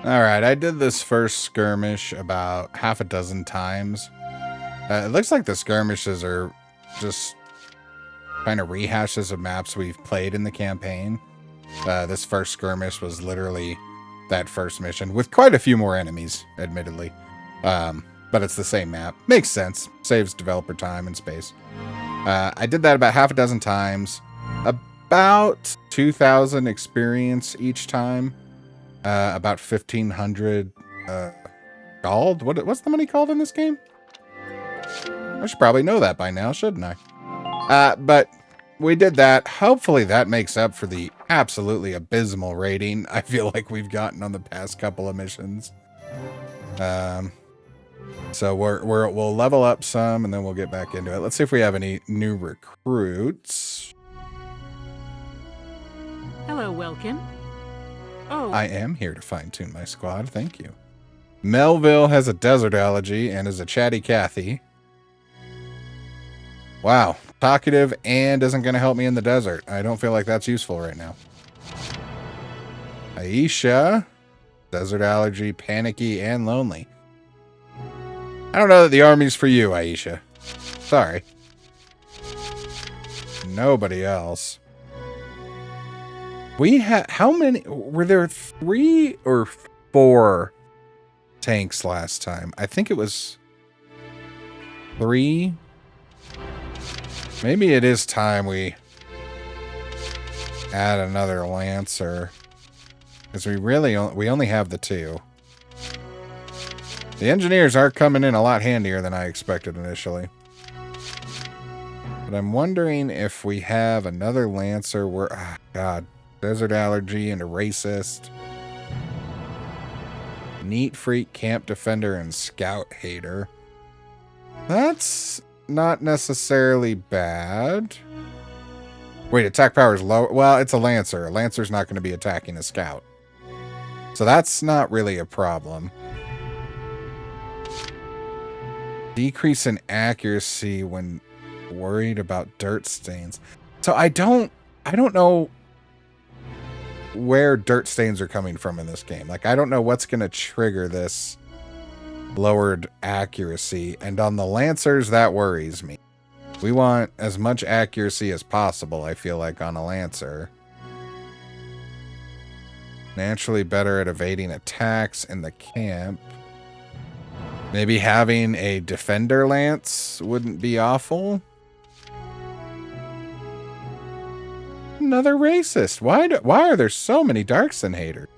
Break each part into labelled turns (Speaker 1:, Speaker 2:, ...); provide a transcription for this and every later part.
Speaker 1: All right, I did this first skirmish about half a dozen times. It looks like the skirmishes are just kind of rehashes of maps we've played in the campaign. This first skirmish was literally that first mission with quite a few more enemies, admittedly. But it's the same map. Makes sense. Saves developer time and space. I did that about half a dozen times. About 2,000 experience each time. About 1,500 gold. What's the money called in this game? I should probably know that by now, shouldn't I? But we did that. Hopefully that makes up for the absolutely abysmal rating I feel like we've gotten on the past couple of missions. So we'll level up some and then we'll get back into it. Let's see if we have any new recruits.
Speaker 2: Hello, Welkin. Oh,
Speaker 1: I am here to fine-tune my squad. Thank you. Melville has a desert allergy and is a chatty Cathy. Wow. Talkative and isn't going to help me in the desert. I don't feel like that's useful right now. Aisha, desert allergy, panicky, and lonely. I don't know that the army's for you, Aisha. Sorry. Nobody else. We had, how many, were there 3 or 4 tanks last time? I think it was 3. Maybe it is time we add another Lancer. Because we only have the 2. The engineers are coming in a lot handier than I expected initially. But I'm wondering if we have another Lancer where, God, desert allergy and a racist. Neat freak, camp defender, and scout hater. That's not necessarily bad. Wait, attack power is low. Well, it's a Lancer. A Lancer's not going to be attacking a scout. So that's not really a problem. Decrease in accuracy when worried about dirt stains. So I don't know where dirt stains are coming from in this game. Like, I don't know what's going to trigger this lowered accuracy. And on the Lancers, that worries me. We want as much accuracy as possible, I feel like, on a Lancer. Naturally better at evading attacks in the camp. Maybe having a defender lance wouldn't be awful. Another racist. Why are there so many Darkson haters?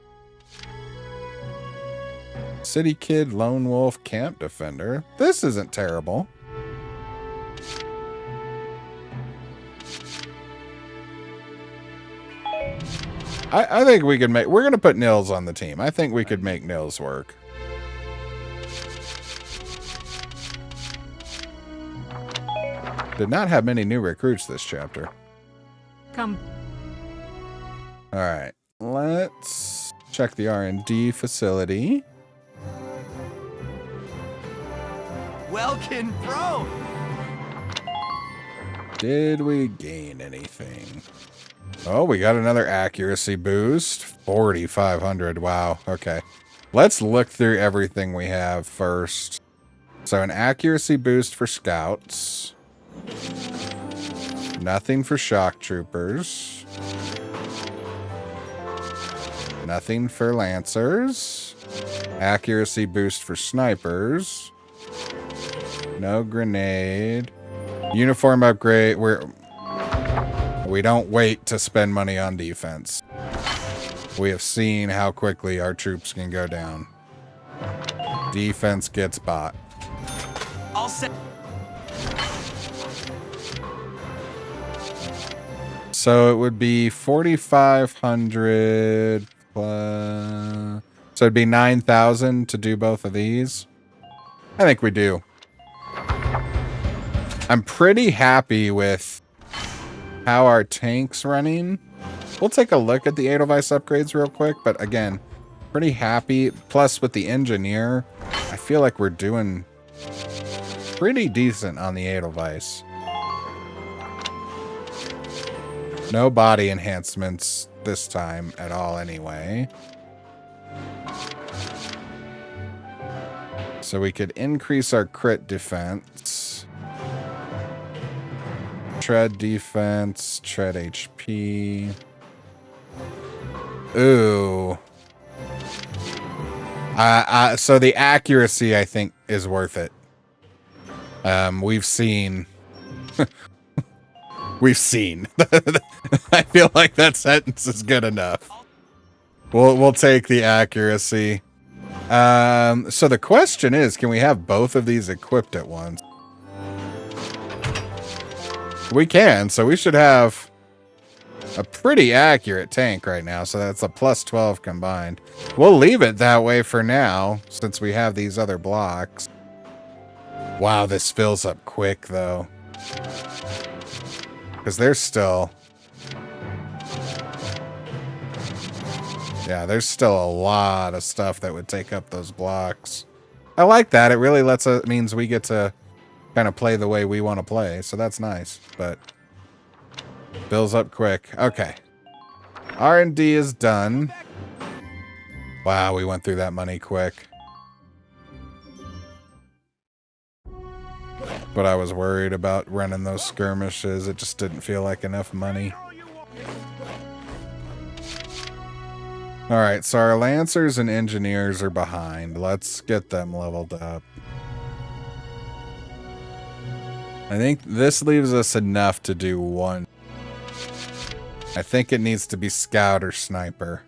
Speaker 1: City kid, lone wolf, camp defender. This isn't terrible. I think we could make... We're going to put Nils on the team. I think we could make Nils work. Did not have many new recruits this chapter.
Speaker 2: come.
Speaker 1: All right. Let's check the R&D facility.
Speaker 3: Welkin, bro!
Speaker 1: Did we gain anything? Oh, we got another accuracy boost. 4,500. Wow. Okay. Let's look through everything we have first. So an accuracy boost for scouts. Nothing for shock troopers. Nothing for lancers. Accuracy boost for snipers. No grenade. Uniform upgrade. We don't wait to spend money on defense. We have seen how quickly our troops can go down. Defense gets bought.
Speaker 3: All set.
Speaker 1: So it would be 4,500 plus... So it'd be 9,000 to do both of these. I think we do. I'm pretty happy with how our tank's running. We'll take a look at the Edelweiss upgrades real quick, but again, pretty happy. Plus with the engineer, I feel like we're doing pretty decent on the Edelweiss. No body enhancements this time at all anyway. So we could increase our crit defense. Tread defense, tread HP. Ooh. So the accuracy, I think, is worth it. We've seen. We've seen. I feel like that sentence is good enough. We'll take the accuracy. So the question is, can we have both of these equipped at once? We can, so we should have a pretty accurate tank right now. So that's a plus 12 combined. We'll leave it that way for now, since we have these other blocks. Wow, this fills up quick, though. Because there's still... Yeah, there's still a lot of stuff that would take up those blocks. I like that. It really means we get to kind of play the way we want to play. So that's nice, but fills up quick. Okay. R&D is done. Wow, we went through that money quick. But I was worried about running those skirmishes. It just didn't feel like enough money. Alright, so our Lancers and Engineers are behind. Let's get them leveled up. I think this leaves us enough to do one. I think it needs to be Scout or Sniper.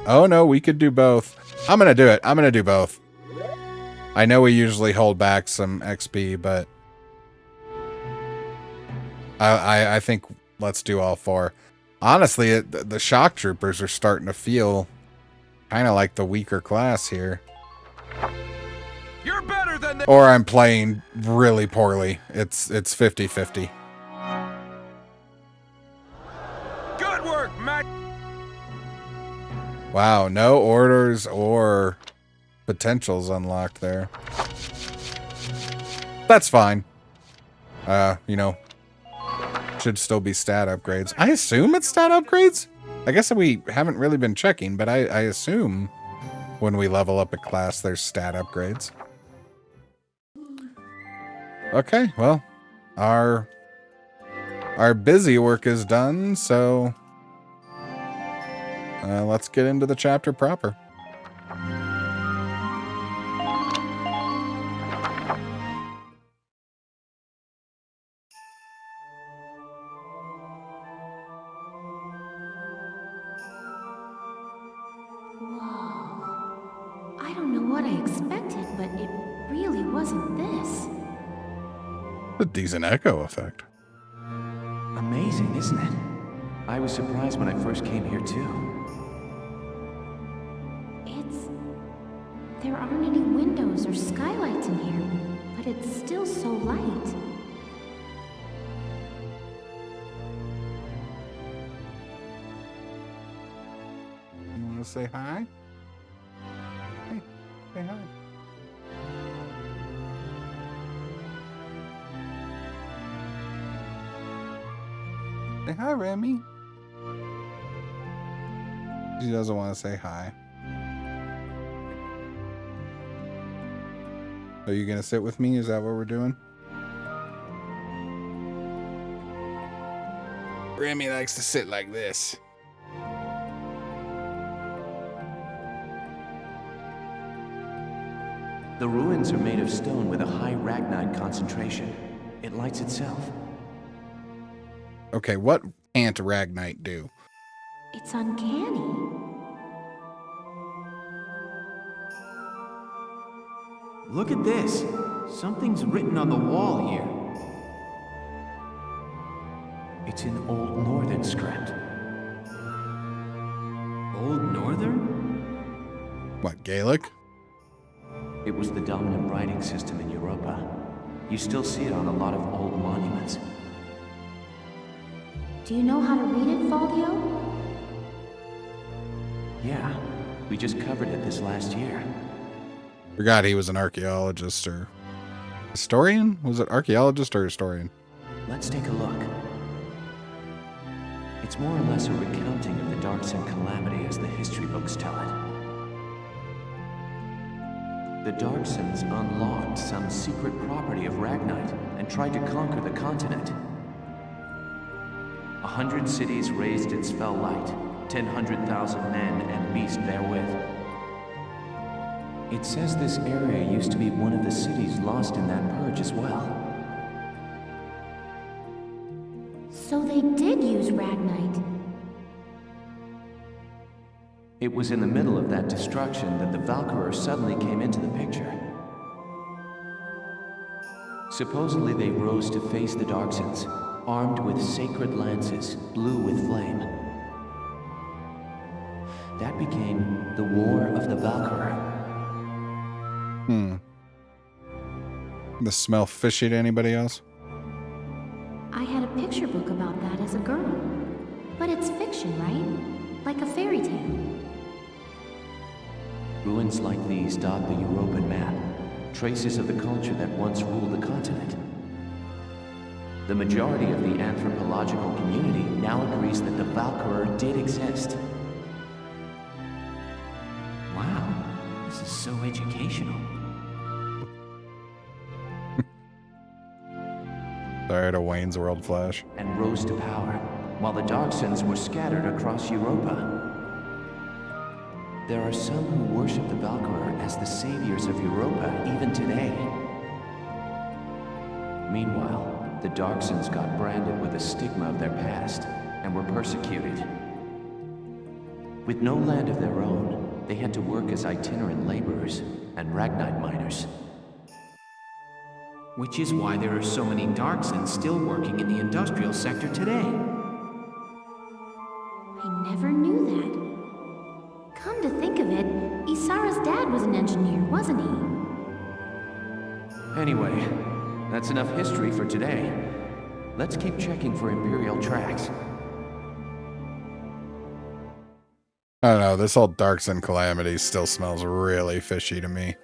Speaker 1: Oh no, we could do both. I'm gonna do it. I'm gonna do both. I know we usually hold back some XP, but I think let's do all four. Honestly, the shock troopers are starting to feel kind of like the weaker class here.
Speaker 3: You're better than
Speaker 1: Or I'm playing really poorly. It's 50-50.
Speaker 3: Good work, Matt.
Speaker 1: Wow, no orders or potentials unlocked there. That's fine. You know, should still be stat upgrades. I assume it's stat upgrades? I guess we haven't really been checking, but I assume when we level up a class, there's stat upgrades. Okay, well, our busy work is done, so let's get into the chapter proper.
Speaker 4: I don't know what I expected, but it really wasn't this.
Speaker 1: A decent echo effect.
Speaker 5: Amazing, isn't it? I was surprised when I first came here, too.
Speaker 4: There aren't any windows or skylights in here, but it's still so light.
Speaker 1: You want to say hi? Hey, say hi. Say hi, Remy. She doesn't want to say hi. Are you gonna sit with me? Is that what we're doing? Remy likes to sit like this.
Speaker 5: The ruins are made of stone with a high ragnite concentration. It lights itself.
Speaker 1: Okay, what can't Ragnite do?
Speaker 4: It's uncanny.
Speaker 5: Look at this. Something's written on the wall here. It's in Old Northern script.
Speaker 3: Old Northern?
Speaker 1: What, Gaelic?
Speaker 5: It was the dominant writing system in Europa. You still see it on a lot of old monuments.
Speaker 4: Do you know how to read it, Faldio?
Speaker 5: Yeah, we just covered it this last year.
Speaker 1: Forgot he was an archaeologist or historian? Was it archaeologist or historian?
Speaker 5: Let's take a look. It's more or less a recounting of the Darkson calamity as the history books tell it. The Darksons unlocked some secret property of Ragnite and tried to conquer the continent. 100 cities raised its fell light, 100,000 men and beasts therewith. It says this area used to be one of the cities lost in that purge as well.
Speaker 4: So they did use Ragnite.
Speaker 5: It was in the middle of that destruction that the Valkyria suddenly came into the picture. Supposedly they rose to face the Darksons, armed with sacred lances, blue with flame. That became the War of the Valkyria.
Speaker 1: This smell fishy to anybody else?
Speaker 4: I had a picture book about that as a girl. But it's fiction, right? Like a fairy tale.
Speaker 5: Ruins like these dot the European map, traces of the culture that once ruled the continent. The majority of the anthropological community now agrees that the Valkyria did exist. Wow, this is so educational.
Speaker 1: Sorry to Wayne's World Flash.
Speaker 5: And rose to power, while the Darksons were scattered across Europa. There are some who worship the Valkyria as the saviors of Europa even today. Meanwhile, the Darksons got branded with the stigma of their past and were persecuted. With no land of their own, they had to work as itinerant laborers and Ragnite miners.
Speaker 6: Which is why there are so many Darksons still working in the industrial sector today.
Speaker 4: I never knew that. Come to think of it, Isara's dad was an engineer, wasn't he?
Speaker 5: Anyway, that's enough history for today. Let's keep checking for Imperial tracks.
Speaker 1: I don't know, this whole Darkson calamity still smells really fishy to me.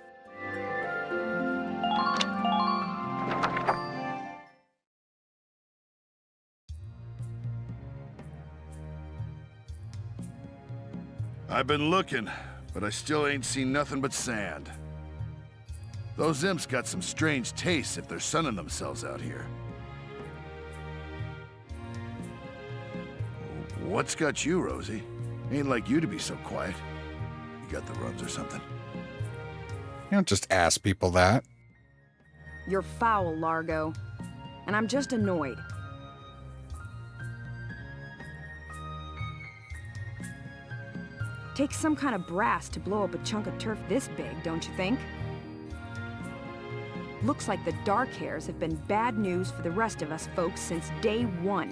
Speaker 7: I've been looking, but I still ain't seen nothing but sand. Those imps got some strange tastes if they're sunning themselves out here. What's got you, Rosie? Ain't like you to be so quiet. You got the runs or something?
Speaker 1: You don't just ask people that.
Speaker 8: You're foul, Largo. And I'm just annoyed. Takes some kind of brass to blow up a chunk of turf this big, don't you think? Looks like the Dark Hairs have been bad news for the rest of us folks since day one.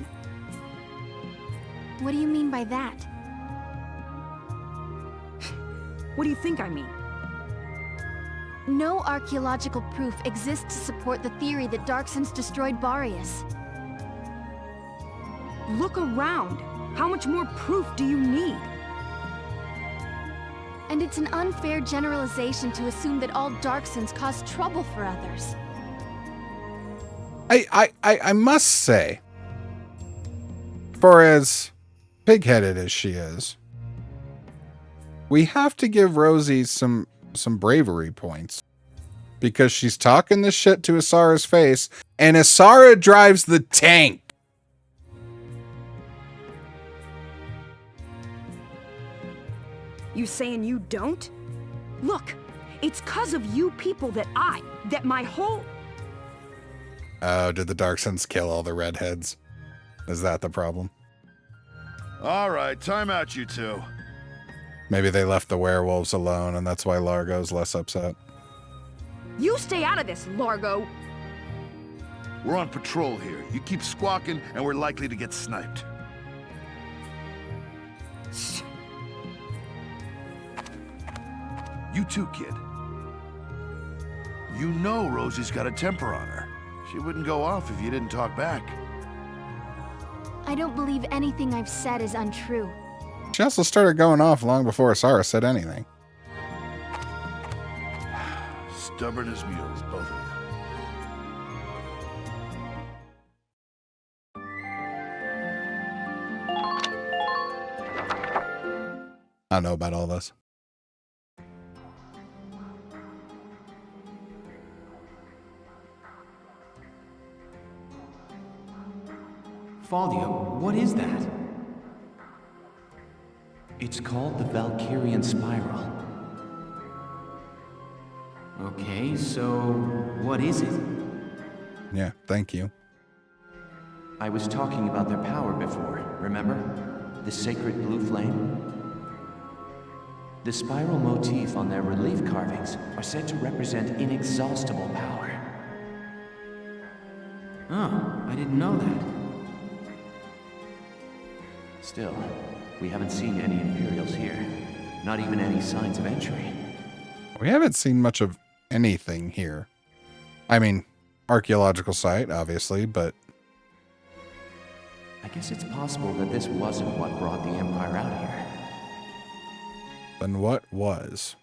Speaker 4: What do you mean by that?
Speaker 8: What do you think I mean?
Speaker 9: No archaeological proof exists to support the theory that Darksons destroyed Boreas.
Speaker 8: Look around! How much more proof do you need?
Speaker 9: And it's an unfair generalization to assume that all Darksons cause trouble for others.
Speaker 1: I must say, for as pig-headed as she is, we have to give Rosie some bravery points. Because she's talking this shit to Isara's face, and Isara drives the tank.
Speaker 8: You saying you don't? Look, it's 'cause of you people that my whole...
Speaker 1: Oh, did the Darksons kill all the redheads? Is that the problem?
Speaker 7: All right, time out, you two.
Speaker 1: Maybe they left the werewolves alone, and that's why Largo's less upset.
Speaker 8: You stay out of this, Largo!
Speaker 7: We're on patrol here. You keep squawking, and we're likely to get sniped. You too, kid. You know Rosie's got a temper on her. She wouldn't go off if you didn't talk back.
Speaker 9: I don't believe anything I've said is untrue.
Speaker 1: She also started going off long before Isara said anything.
Speaker 7: Stubborn as mules, both of you.
Speaker 1: I don't know about all this.
Speaker 6: Faldio, what is that?
Speaker 5: It's called the Valkyrian Spiral.
Speaker 6: Okay, so what is it?
Speaker 1: Yeah, thank you.
Speaker 5: I was talking about their power before, remember? The sacred blue flame? The spiral motif on their relief carvings are said to represent inexhaustible power.
Speaker 6: Oh, I didn't know that.
Speaker 5: Still, we haven't seen any Imperials here. Not even any signs of entry.
Speaker 1: We haven't seen much of anything here. I mean, archaeological site, obviously, but...
Speaker 5: I guess it's possible that this wasn't what brought the Empire out here.
Speaker 1: Then what was?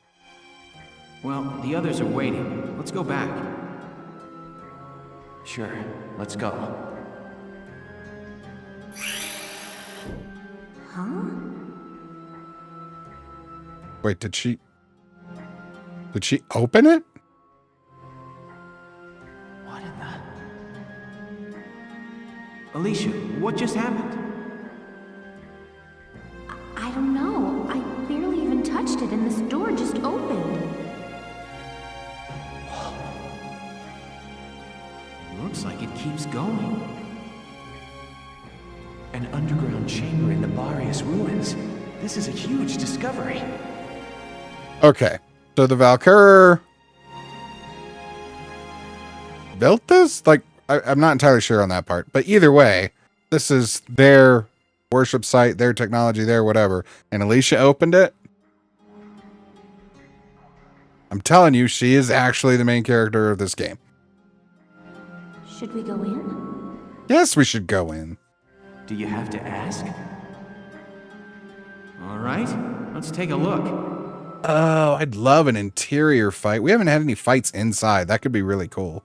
Speaker 6: Well, the others are waiting. Let's go back.
Speaker 5: Sure, let's go.
Speaker 4: Huh?
Speaker 1: Wait, did she open it?
Speaker 5: What in the...
Speaker 6: Alicia, what just happened?
Speaker 4: I don't know. I barely even touched it and this door just opened.
Speaker 6: Looks like it keeps going.
Speaker 5: An underground chamber in the Barrius ruins. This is a huge discovery.
Speaker 1: Okay, so the Valkyr built this? Like, I'm not entirely sure on that part. But either way, this is their worship site, their technology, their whatever. And Alicia opened it. I'm telling you, she is actually the main character of this game.
Speaker 4: Should we go in?
Speaker 1: Yes, we should go in.
Speaker 5: Do you have to ask?
Speaker 6: All right, let's take a look.
Speaker 1: Oh, I'd love an interior fight. We haven't had any fights inside. That could be really cool.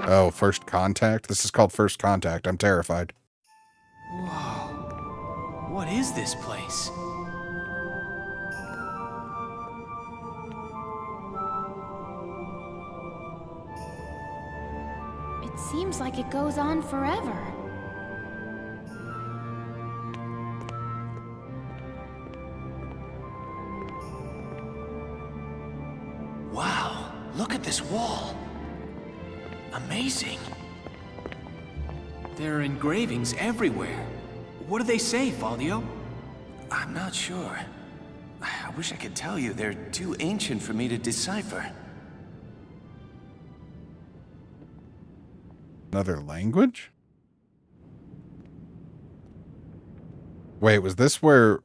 Speaker 1: Oh, First Contact? This is called First Contact. I'm terrified.
Speaker 6: Whoa. What is this place?
Speaker 9: It seems like it goes on forever.
Speaker 5: Wow, look at this wall. Amazing.
Speaker 6: There are engravings everywhere. What do they say, Faldio?
Speaker 5: I'm not sure. I wish I could tell you. They're too ancient for me to decipher.
Speaker 1: Another language? Wait, was this where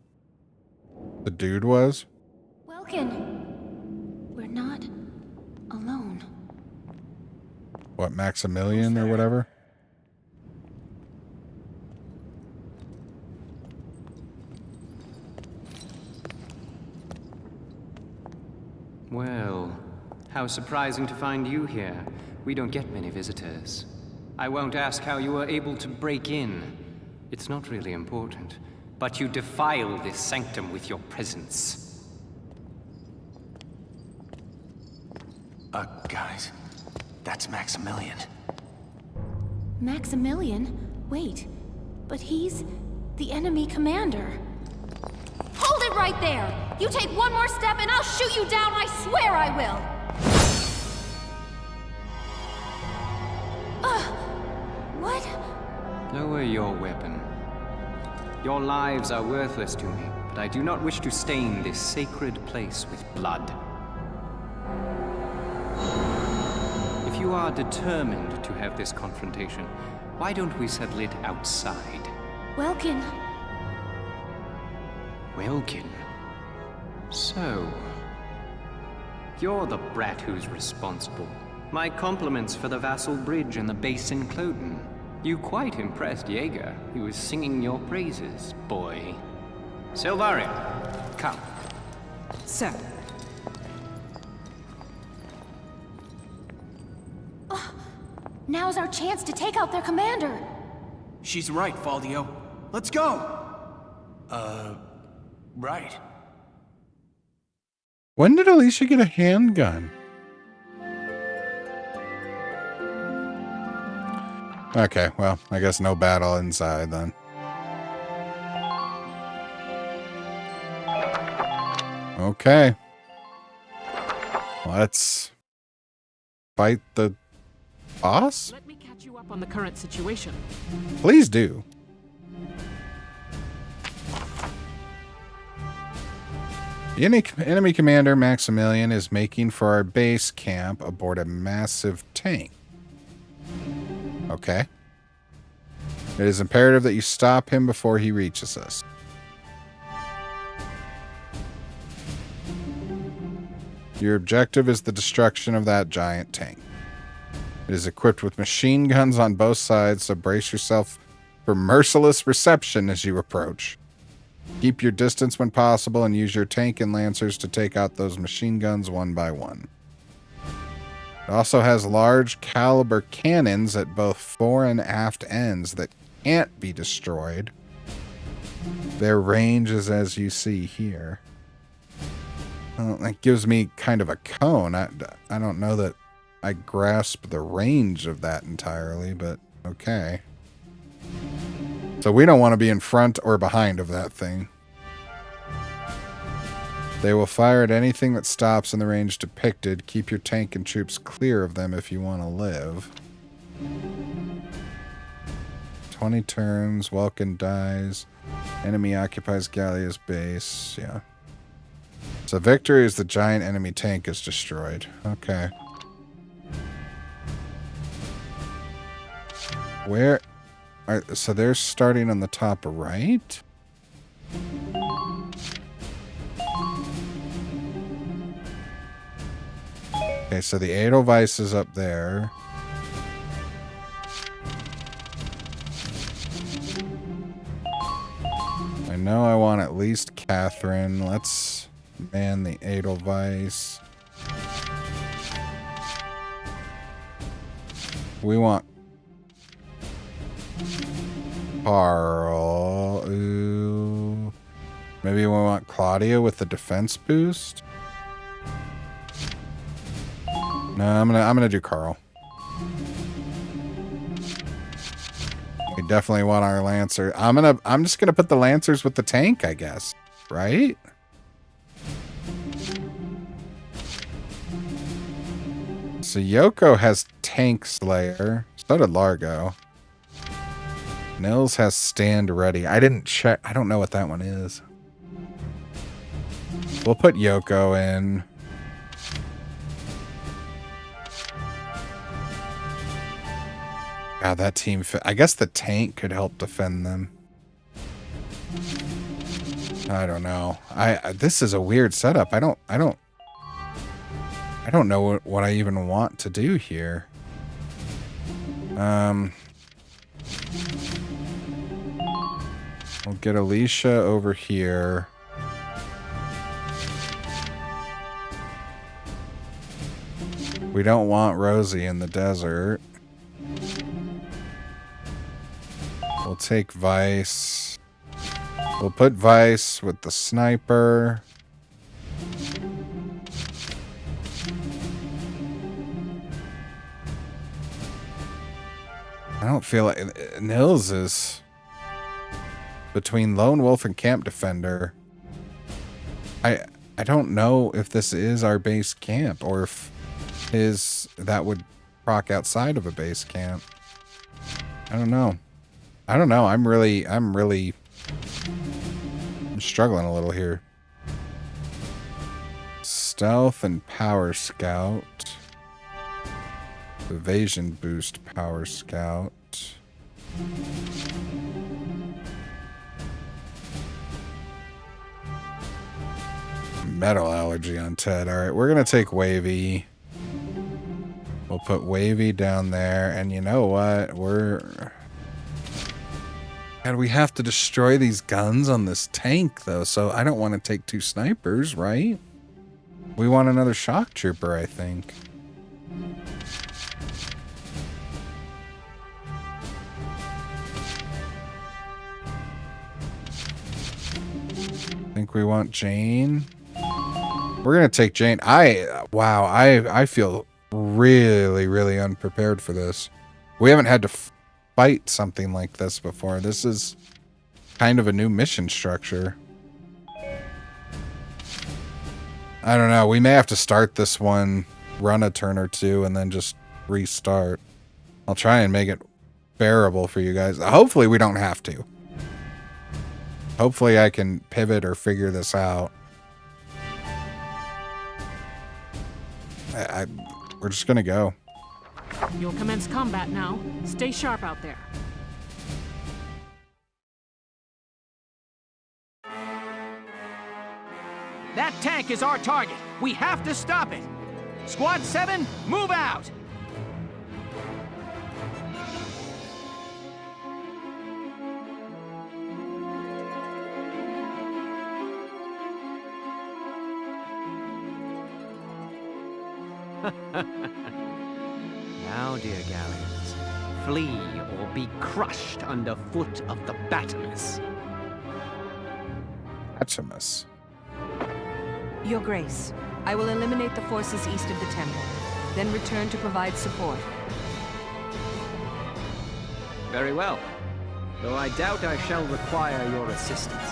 Speaker 1: the dude was?
Speaker 9: Welkin, we're not alone.
Speaker 1: What, Maximilian or whatever?
Speaker 10: Well, how surprising to find you here. We don't get many visitors. I won't ask how you were able to break in. It's not really important. But you defile this sanctum with your presence.
Speaker 5: Guys, that's Maximilian.
Speaker 9: Maximilian? Wait, but he's the enemy commander. Hold it right there! You take one more step and I'll shoot you down, I swear I will! What?
Speaker 10: Lower your weapon. Your lives are worthless to me, but I do not wish to stain this sacred place with blood. If you are determined to have this confrontation, why don't we settle it outside?
Speaker 9: Welkin.
Speaker 10: Welkin? So, you're the brat who's responsible. My compliments for the Vassal Bridge and the base in Cloden. You quite impressed Jaeger, who was singing your praises, boy. Silvaria, come.
Speaker 8: Sir.
Speaker 9: Now's our chance to take out their commander.
Speaker 6: She's right, Faldio. Let's go! Right.
Speaker 1: When did Alicia get a handgun? Okay, well, I guess no battle inside then. Okay. Let's fight the boss?
Speaker 2: Let me catch you up on the current situation.
Speaker 1: Please do. The enemy commander, Maximilian, is making for our base camp aboard a massive tank. Okay. It is imperative that you stop him before he reaches us. Your objective is the destruction of that giant tank. It is equipped with machine guns on both sides, so brace yourself for merciless reception as you approach. Keep your distance when possible and use your tank and lancers to take out those machine guns one by one. It also has large caliber cannons at both fore and aft ends that can't be destroyed. Their range is as you see here. Well, that gives me kind of a cone. I don't know that I grasp the range of that entirely, but okay. So we don't want to be in front or behind of that thing. They will fire at anything that stops in the range depicted. Keep your tank and troops clear of them if you want to live. 20 turns. Welkin dies. Enemy occupies Gallia's base. Yeah. So victory is the giant enemy tank is destroyed. Okay. Where... so they're starting on the top right? Okay, so the Edelweiss is up there. I know I want at least Catherine. Let's man the Edelweiss. We want Carl. Ooh. Maybe we want Claudia with the defense boost. No, I'm gonna do Carl. We definitely want our Lancer. I'm just gonna put the Lancers with the tank, I guess. Right? So Yoko has Tank Slayer. So did Largo. Nils has Stand Ready. I didn't check. I don't know what that one is. We'll put Yoko in. God, that team fit. I guess the tank could help defend them. I don't know. This is a weird setup. I don't know what I even want to do here. We'll get Alicia over here. We don't want Rosie in the desert. We'll take Vice. We'll put Vice with the sniper. I don't feel like Nils is between Lone Wolf and Camp Defender. I don't know if this is our base camp or if that would proc outside of a base camp. I don't know. I'm struggling a little here. Stealth and Power Scout. Evasion boost Power Scout. Metal allergy on Ted. Alright, we're gonna take Wavy. We'll put Wavy down there, and you know what? And we have to destroy these guns on this tank, though, so I don't want to take 2 snipers, right? We want another shock trooper, I think. think we want Jane. We're gonna take Jane. Wow, I feel really, really unprepared for this. We haven't had to fight something like this before. This is kind of a new mission structure. I don't know. We may have to start this one, run a turn or two, and then just restart. I'll try and make it bearable for you guys. Hopefully we don't have to. Hopefully I can pivot or figure this out. We're just gonna go.
Speaker 2: You'll commence combat now. Stay sharp out there.
Speaker 6: That tank is our target. We have to stop it. Squad 7, move out!
Speaker 10: Now, dear Galleons, flee or be crushed underfoot of the Batimus.
Speaker 1: Batimus.
Speaker 8: Your Grace, I will eliminate the forces east of the temple, then return to provide support.
Speaker 10: Very well, though I doubt I shall require your assistance.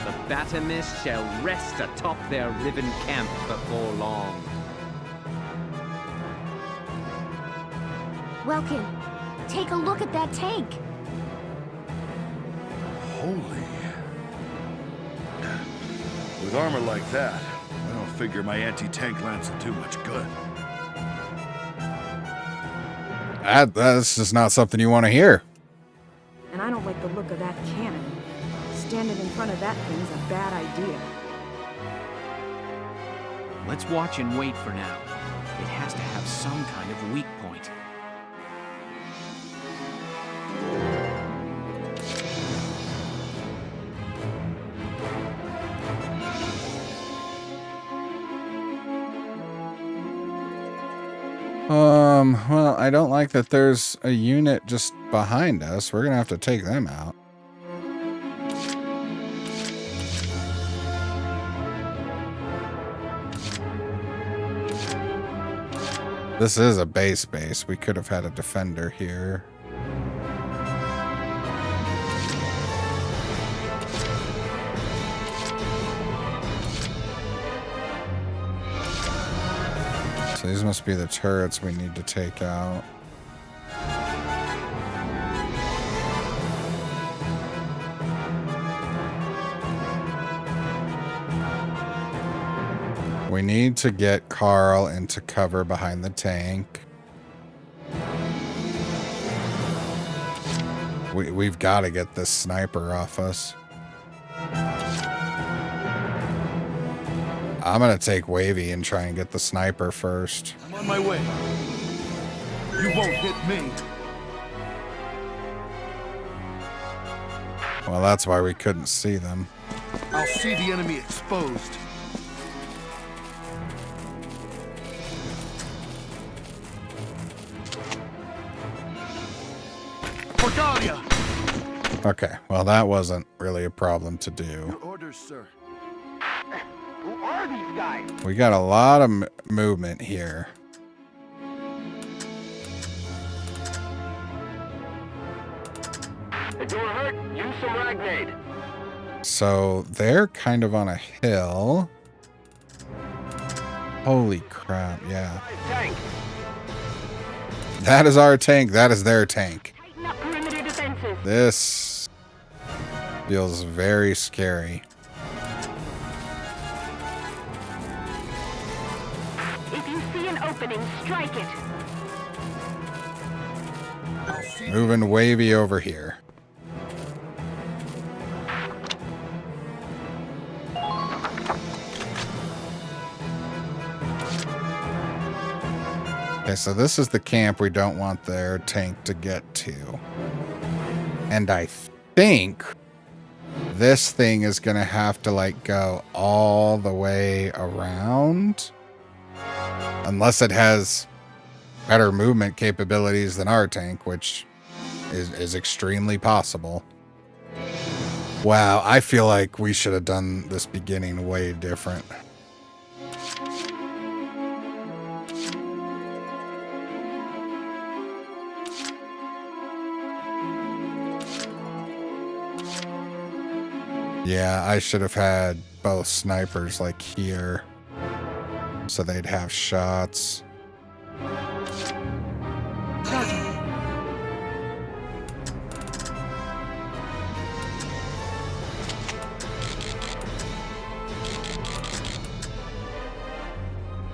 Speaker 10: The Batimus shall rest atop their riven camp before long.
Speaker 4: Welkin, take a look at that tank.
Speaker 7: Holy. With armor like that, I don't figure my anti-tank lance will do much good.
Speaker 1: That's just not something you want to hear.
Speaker 8: And I don't like the look of that cannon. Standing in front of that thing is a bad idea.
Speaker 6: Let's watch and wait for now. It has to have some kind of weak point.
Speaker 1: Well, I don't like that there's a unit just behind us. We're gonna have to take them out. This is a base. We could have had a defender here. So these must be the turrets we need to take out. We need to get Carl into cover behind the tank. We've got to get this sniper off us. I'm going to take Wavy and try and get the sniper first.
Speaker 7: I'm on my way. You won't hit me.
Speaker 1: Well, that's why we couldn't see them.
Speaker 7: I'll see the enemy exposed. Cordalia!
Speaker 1: Okay, well, that wasn't really a problem to do.
Speaker 7: Your orders, sir.
Speaker 6: Who are these guys?
Speaker 1: We got a lot of movement here.
Speaker 6: If you're hurt, use some Ragnade.
Speaker 1: So they're kind of on a hill. Holy crap, yeah.
Speaker 6: Tank.
Speaker 1: That is our tank. That is their tank.
Speaker 9: Tighten up perimeter defenses.
Speaker 1: This feels very scary.
Speaker 9: If you see an opening, strike it.
Speaker 1: Moving Wavy over here. Okay, so this is the camp we don't want their tank to get to. And I think this thing is going to have to, like, go all the way around. Unless it has better movement capabilities than our tank, which is extremely possible. Wow, I feel like we should have done this beginning way different. Yeah, I should have had both snipers like here, so they'd have shots.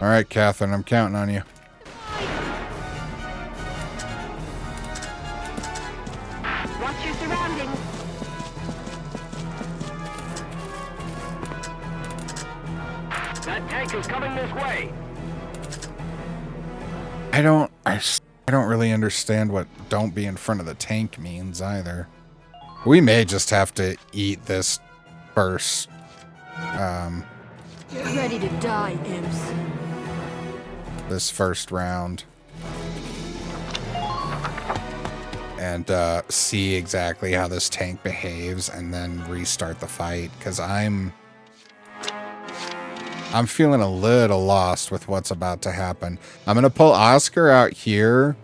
Speaker 1: All right, Catherine, I'm counting on you.
Speaker 9: Watch your surroundings.
Speaker 6: That tank is coming this way.
Speaker 1: I don't really understand what "don't be in front of the tank" means either. We may just have to eat this first.
Speaker 9: Get ready to die, imps.
Speaker 1: This first round. And see exactly how this tank behaves and then restart the fight. Because I'm feeling a little lost with what's about to happen. I'm going to pull Oscar out here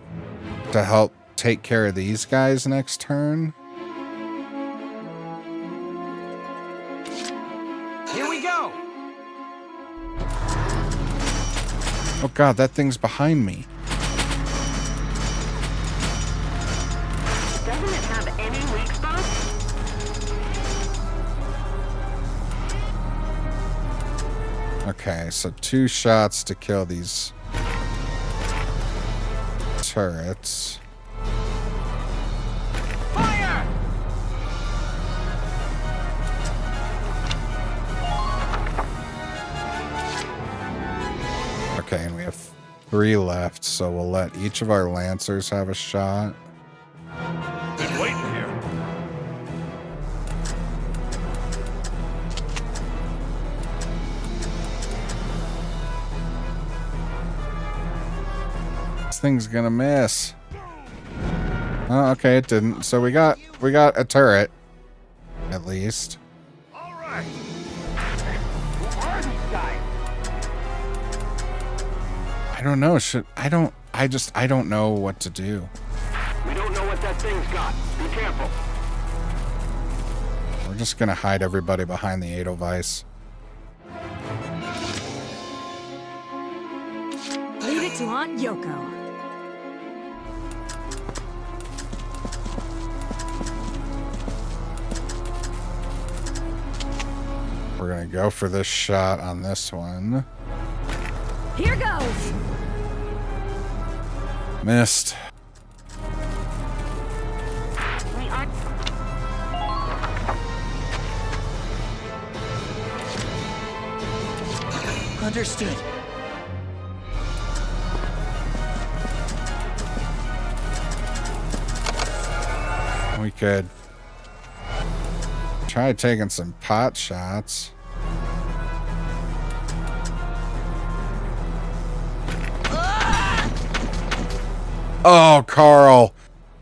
Speaker 1: to help take care of these guys next turn.
Speaker 6: Here we go.
Speaker 1: Oh god, that thing's behind me.
Speaker 9: Doesn't it have any weak spots?
Speaker 1: Okay, so 2 shots to kill these turrets.
Speaker 6: Fire!
Speaker 1: Okay, and we have 3 left, so we'll let each of our lancers have a shot.
Speaker 3: Been waiting here.
Speaker 1: This thing's gonna miss. Oh, okay, it didn't. So we got a turret, at least.
Speaker 3: All right.
Speaker 6: Who are these guys?
Speaker 1: I don't know. I don't know what to do.
Speaker 6: We don't know what that thing's got. Be careful.
Speaker 1: We're just gonna hide everybody behind the Edelweiss.
Speaker 2: Leave it to Aunt Yoko.
Speaker 1: We're gonna go for this shot on this one.
Speaker 2: Here goes.
Speaker 1: Missed.
Speaker 9: We are.
Speaker 3: Understood.
Speaker 1: We could try taking some pot shots. Oh, Carl.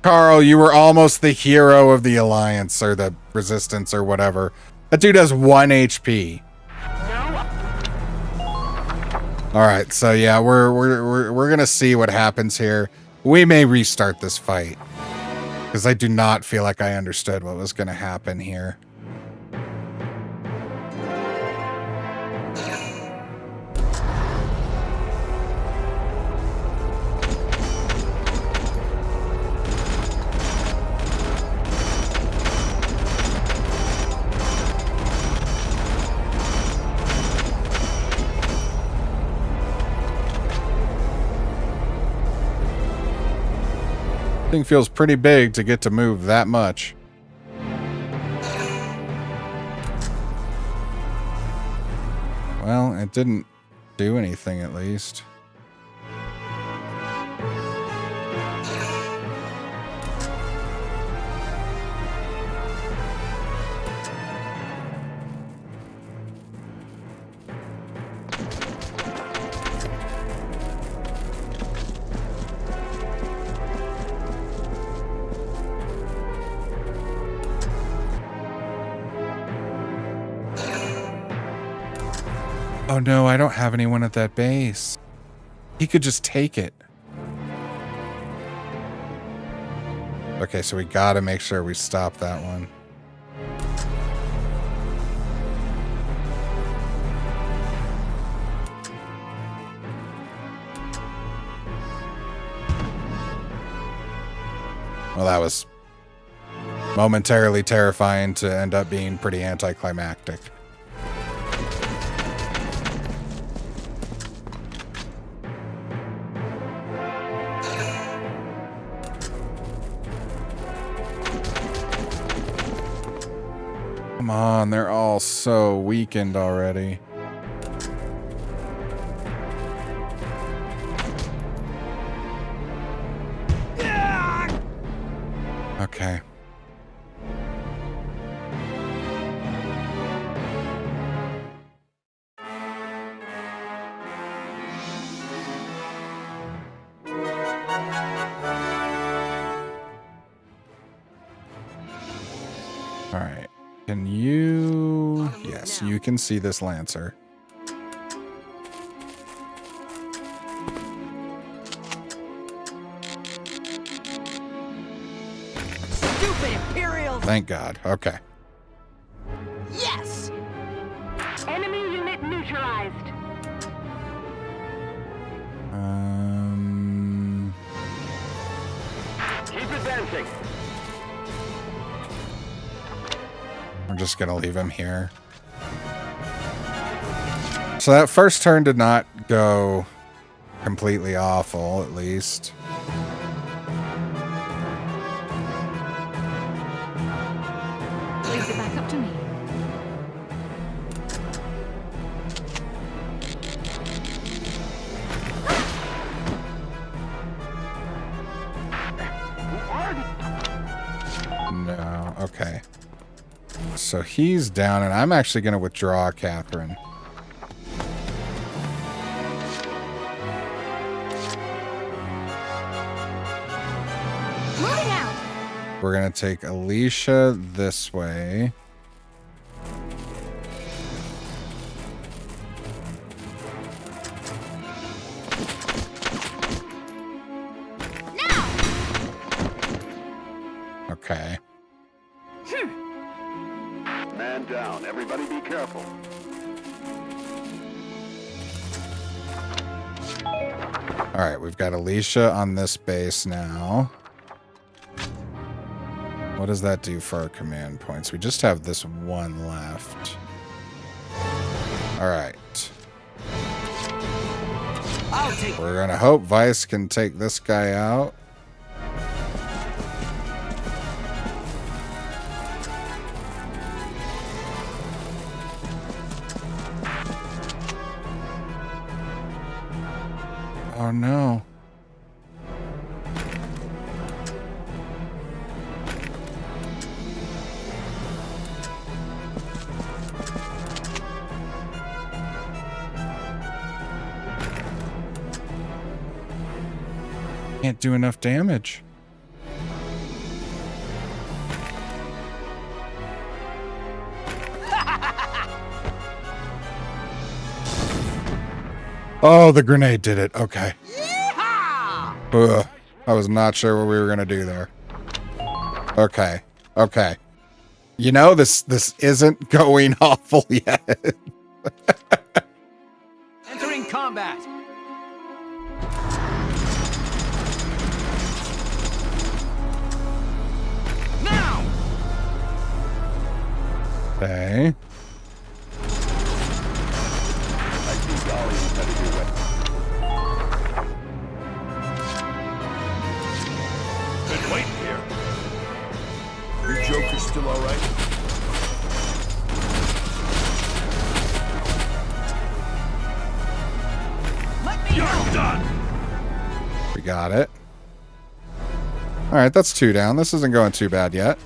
Speaker 1: Carl, you were almost the hero of the Alliance or the Resistance or whatever. That dude has 1 HP. All right, so yeah, we're gonna see what happens here. We may restart this fight because I do not feel like I understood what was gonna happen here. Thing feels pretty big to get to move that much. Well, it didn't do anything at least. Oh no, I don't have anyone at that base. He could just take it. Okay, so we gotta make sure we stop that one. Well, that was momentarily terrifying to end up being pretty anticlimactic. Come on, they're all so weakened already. Okay. All right. Can you... Yes, you can see this Lancer.
Speaker 6: Stupid Imperials!
Speaker 1: Thank God. Okay.
Speaker 6: Yes!
Speaker 2: Enemy unit neutralized.
Speaker 3: Keep advancing.
Speaker 1: We're just gonna leave him here. So that first turn did not go completely awful, at least.
Speaker 2: Raise it back up to me.
Speaker 1: No, okay. So he's down, and I'm actually going to withdraw Catherine.
Speaker 9: Moving out.
Speaker 1: We're going to take Alicia this way.
Speaker 9: Now.
Speaker 1: Okay.
Speaker 3: Man down. Everybody be careful.
Speaker 1: All right, we've got Alicia on this base now. What does that do for our command points? We just have this one left. All right.
Speaker 6: I'll take
Speaker 1: We're going to hope Vice can take this guy out. Oh no. Can't do enough damage. Oh, the grenade did it. Okay. Ugh, I was not sure what we were going to do there. Okay. Okay. You know, this isn't going awful yet.
Speaker 6: entering combat. Now.
Speaker 1: Okay.
Speaker 3: Been waiting here. You Joker's still all right?
Speaker 6: Let me
Speaker 3: You're
Speaker 6: out.
Speaker 3: done.
Speaker 1: We got it. All right, that's 2 down. This isn't going too bad yet.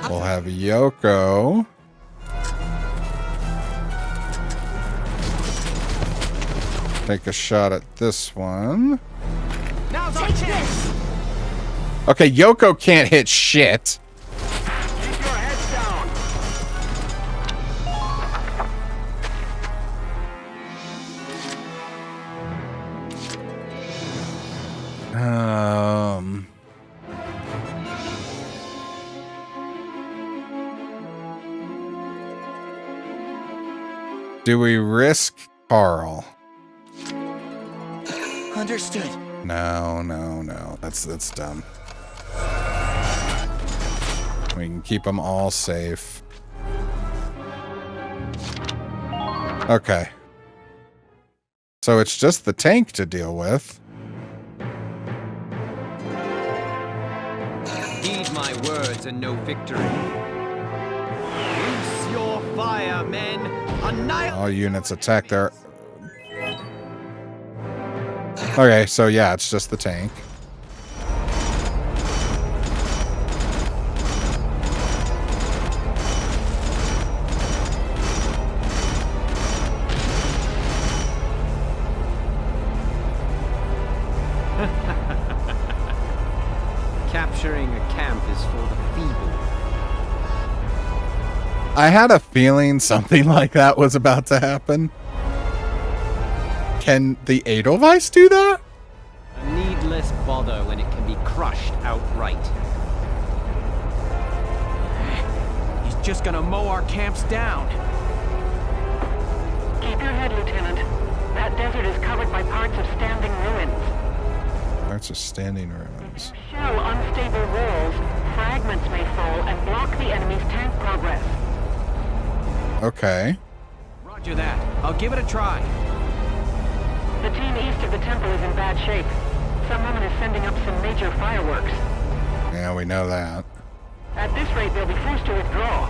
Speaker 1: We'll have Yoko. Take a shot at this one.
Speaker 6: Now's our
Speaker 9: Take
Speaker 6: chance.
Speaker 1: Okay, Yoko can't hit shit.
Speaker 6: Keep your heads down.
Speaker 1: Do we risk Carl?
Speaker 6: Understood.
Speaker 1: No. That's dumb. We can keep them all safe. Okay. So it's just the tank to deal with.
Speaker 10: Heed my words and no victory. Loose your fire, men. Annihilate.
Speaker 1: All units attack their... Okay, so yeah, it's just the tank.
Speaker 10: Capturing a camp is for the feeble.
Speaker 1: I had a feeling something like that was about to happen. Can the Edelweiss do that?
Speaker 10: A needless bother when it can be crushed outright.
Speaker 6: He's just gonna mow our camps down.
Speaker 2: Keep your head, Lieutenant. That desert is covered by parts of standing ruins.
Speaker 1: Parts of standing ruins.
Speaker 2: Shell unstable walls, fragments may fall and block the enemy's tank progress.
Speaker 1: Okay.
Speaker 6: Roger that. I'll give it a try.
Speaker 2: The team east of the temple is in bad shape. Someone is sending up some major fireworks.
Speaker 1: Yeah, we know that.
Speaker 2: At this rate, they'll be forced to withdraw.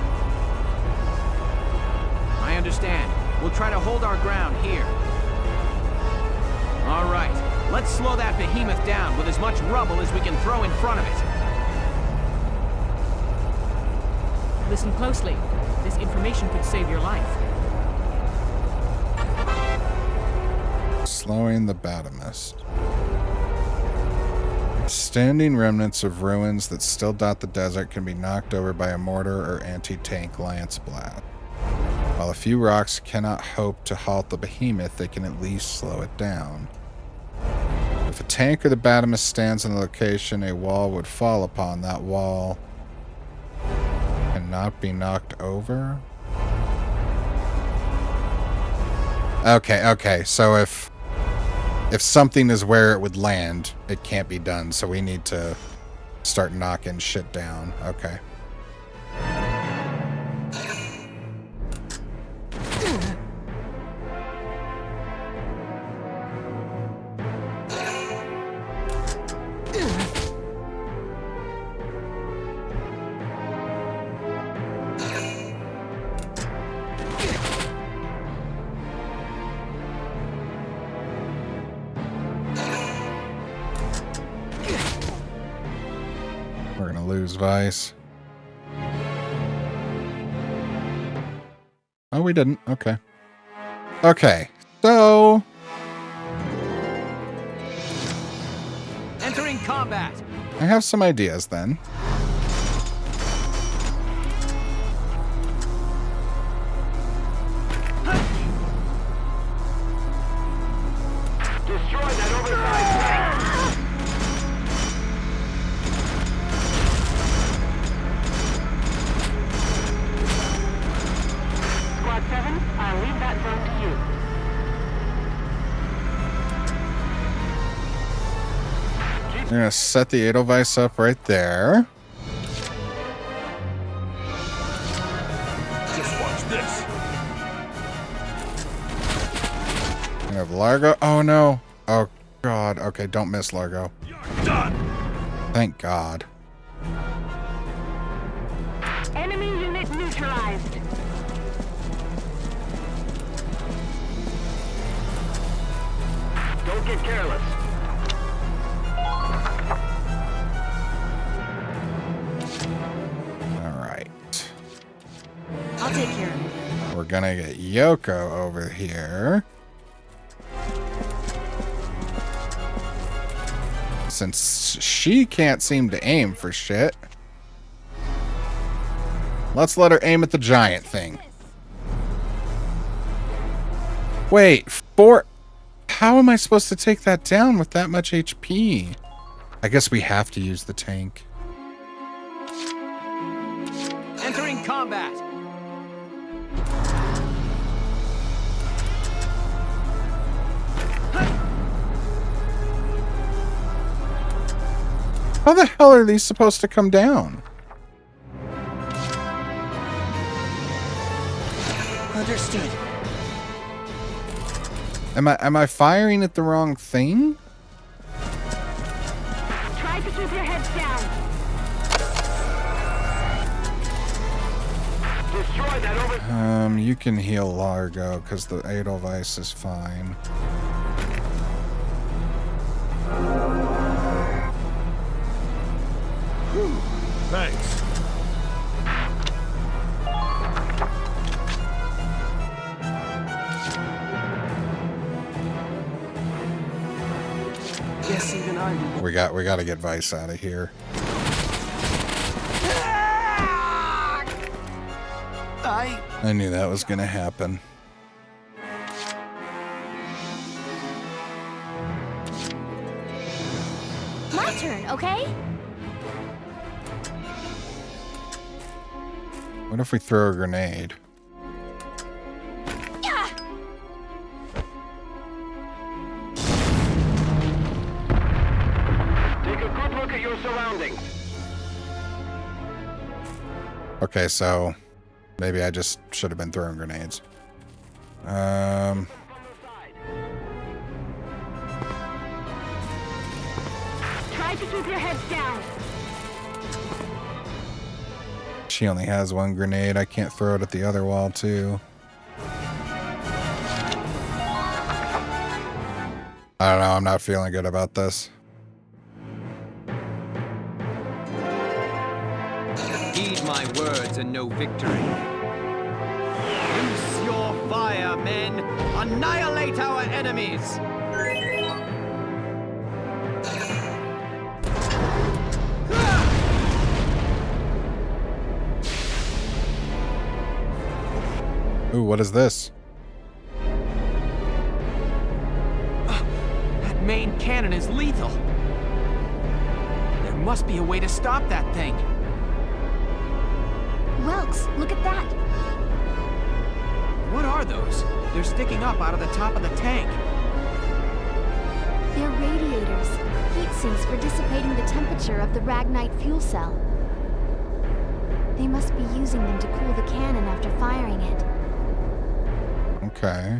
Speaker 6: I understand. We'll try to hold our ground here. All right. Let's slow that behemoth down with as much rubble as we can throw in front of it.
Speaker 2: Listen closely. This information could save your life.
Speaker 1: Slowing the Batimist. Standing remnants of ruins that still dot the desert can be knocked over by a mortar or anti-tank lance blast. While a few rocks cannot hope to halt the behemoth, they can at least slow it down. If a tank or the Batimist stands in a location, a wall would fall upon that wall and not be knocked over. Okay, so if something is where it would land, it can't be done, so we need to start knocking shit down. Okay. We're gonna lose Vice. Oh, we didn't. Okay. Okay, so...
Speaker 6: Entering combat.
Speaker 1: I have some ideas then.
Speaker 6: Destroy that oversized tank.
Speaker 2: Squad 7, I'll leave that zone to you.
Speaker 1: We're gonna set the Edelweiss up right there.
Speaker 3: Just watch this.
Speaker 1: We have Largo. Oh no. Oh god. Okay, don't miss Largo.
Speaker 3: You're done.
Speaker 1: Thank God.
Speaker 2: Enemy unit neutralized.
Speaker 6: Don't get careless.
Speaker 1: Alright.
Speaker 8: I'll take care of it.
Speaker 1: We're gonna get Yoko over since she can't seem to aim for shit. Let's let her aim at the giant thing. Wait, how am I supposed to take that down with that much HP? I guess we have to use the tank.
Speaker 6: Entering combat.
Speaker 1: How the hell are these supposed to come down?
Speaker 6: Understood.
Speaker 1: Am I firing at the wrong thing?
Speaker 2: Try to keep your heads down. Destroy that over.
Speaker 1: You can heal Largo because the Edelweiss is fine.
Speaker 3: Thanks.
Speaker 6: Guess even I'm.
Speaker 1: We got to get Vice out of here. I knew that was gonna happen.
Speaker 9: My turn, okay?
Speaker 1: What if we throw a grenade?
Speaker 2: Take a good look at your surroundings.
Speaker 1: Okay, so maybe I just should have been throwing grenades.
Speaker 2: Try to keep your heads down.
Speaker 1: She only has one grenade. I can't throw it at the other wall, too. I don't know. I'm not feeling good about this.
Speaker 10: Heed my words and no victory. Loose your fire, men! Annihilate our enemies!
Speaker 1: Ooh, what is this?
Speaker 6: That main cannon is lethal. There must be a way to stop that thing.
Speaker 9: Welks, look at that.
Speaker 6: What are those? They're sticking up out of the top of the tank.
Speaker 4: They're radiators, heat sinks for dissipating the temperature of the Ragnite fuel cell. They must be using them to cool the cannon after firing it.
Speaker 1: Okay.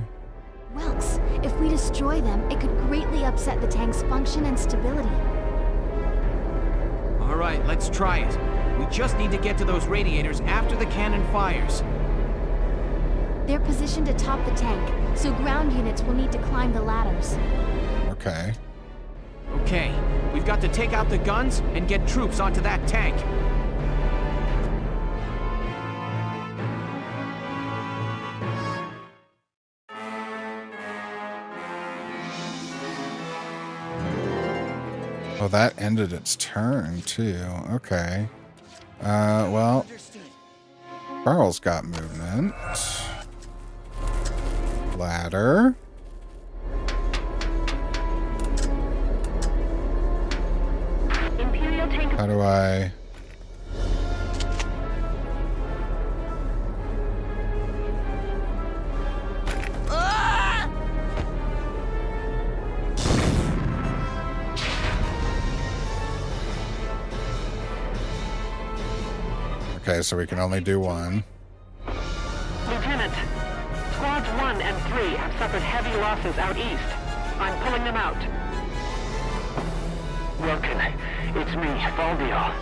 Speaker 4: Welks, if we destroy them, it could greatly upset the tank's function and stability.
Speaker 6: All right, let's try it. We just need to get to those radiators after the cannon fires.
Speaker 4: They're positioned atop the tank, so ground units will need to climb the ladders.
Speaker 1: Okay.
Speaker 6: Okay, we've got to take out the guns and get troops onto that tank.
Speaker 1: Oh, that ended its turn, too. Okay. Well, Carl's got movement. Ladder. How do I... Okay, so we can only do one.
Speaker 2: Lieutenant, squads 1 and 3 have suffered heavy losses out east. I'm pulling them out. Welkin, it's me, Valdio.